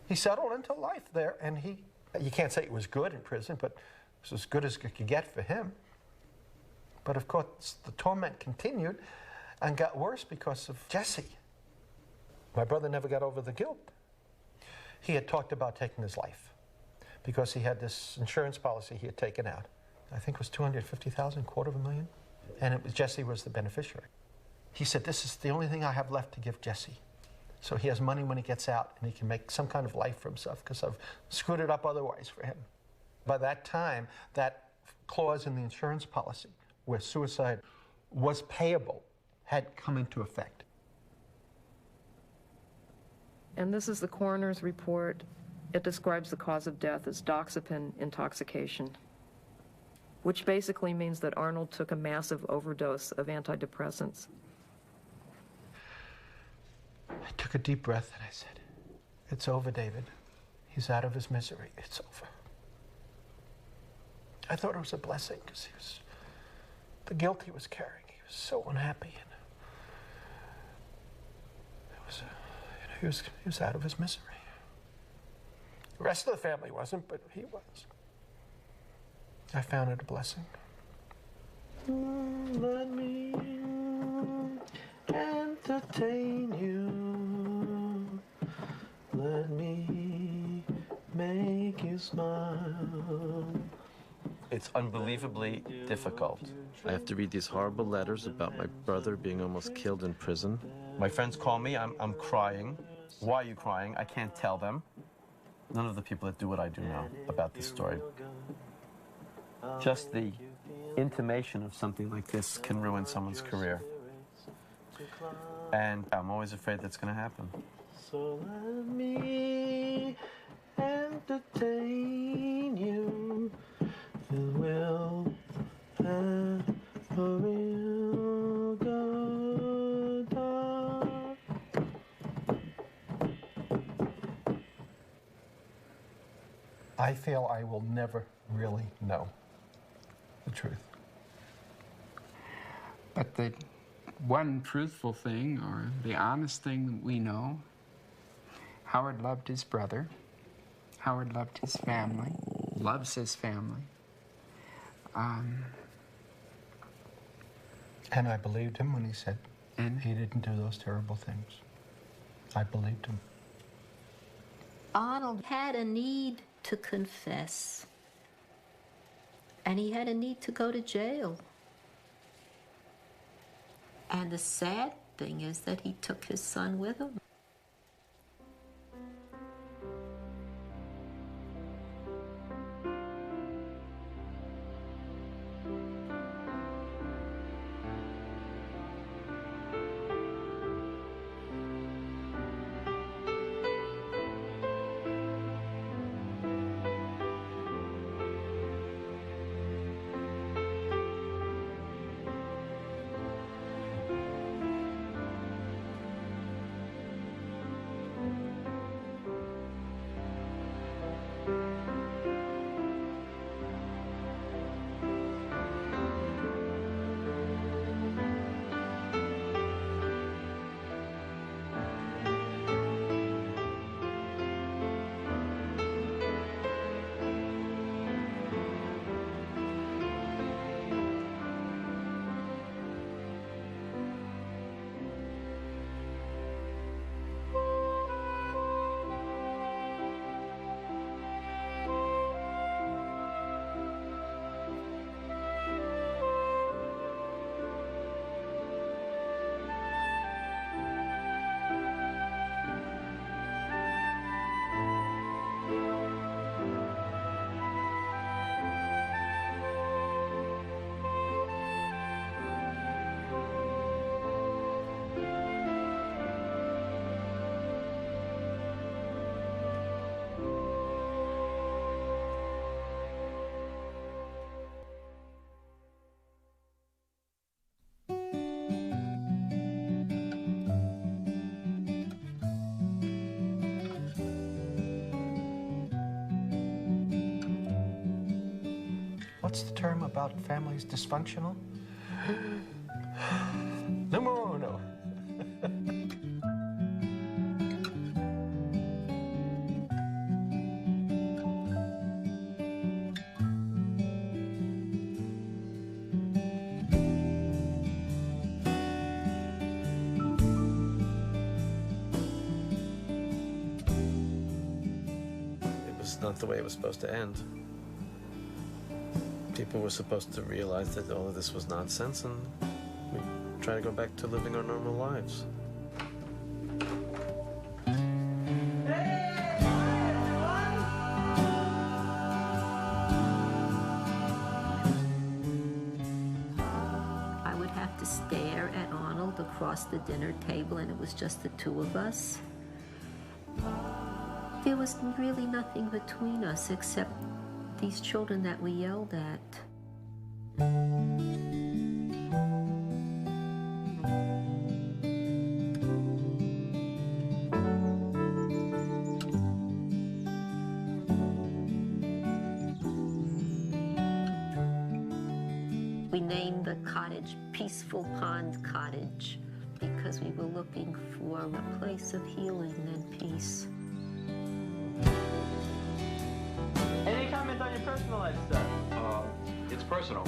He settled into life there, and you can't say it was good in prison, but it was as good as it could get for him. But of course, the torment continued and got worse because of Jesse. My brother never got over the guilt. He had talked about taking his life because he had this insurance policy he had taken out. I think it was $250,000, $250,000, and Jesse was the beneficiary. He said, this is the only thing I have left to give Jesse. So he has money when he gets out, and he can make some kind of life for himself, because I've screwed it up otherwise for him. By that time, that clause in the insurance policy where suicide was payable had come into effect. And this is the coroner's report. It describes the cause of death as doxepin intoxication, which basically means that Arnold took a massive overdose of antidepressants. I took a deep breath and I said, it's over, David. He's out of his misery. It's over. I thought it was a blessing because the guilt he was carrying. He was so unhappy. And he was out of his misery. The rest of the family wasn't, but he was. I found it a blessing. Let me entertain you. Let me make you smile. It's unbelievably difficult. I have to read these horrible letters about my brother being almost killed in prison. My friends call me, I'm crying. Why are you crying? I can't tell them. None of the people that do what I do know about this story. Just the intimation of something like this can ruin someone's career. And I'm always afraid that's going to happen. So let me entertain you. And we'll have a real good time. I feel I will never really know the truth. But the one truthful thing, or the honest thing that we know, Howard loved his brother. Howard loved his family, loves his family. And I believed him when he said he didn't do those terrible things. I believed him. Arnold had a need to confess. And he had a need to go to jail. And the sad thing is that he took his son with him. what's the term about families dysfunctional? Numero uno. Not the way it was supposed to end. People were supposed to realize that all of this was nonsense and we try to go back to living our normal lives. I would have to stare at Arnold across the dinner table, and it was just the two of us. There was really nothing between us except these children that we yelled at. We named the cottage Peaceful Pond Cottage because we were looking for a place of healing and peace. Any comment on your personal life stuff? It's personal.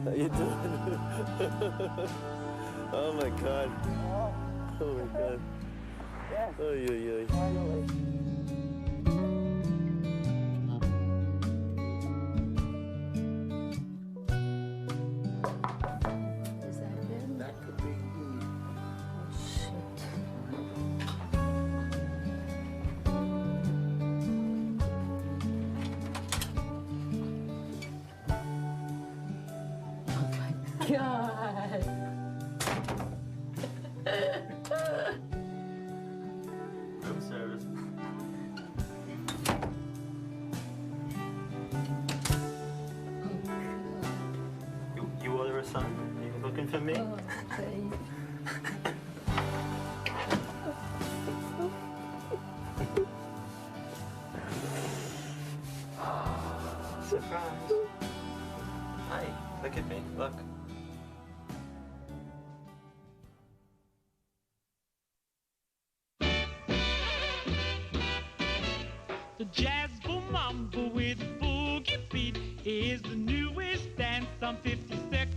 How you doing? Oh my God. Oh my God. Oh, yeah. Finally. Is that him? That could be. Oh, shit. God. Room service. You order a son? You looking for me? Oh, babe. Surprise. Hi, look at me, look. The jazz boom mambo with boogie beat is the newest dance on 52nd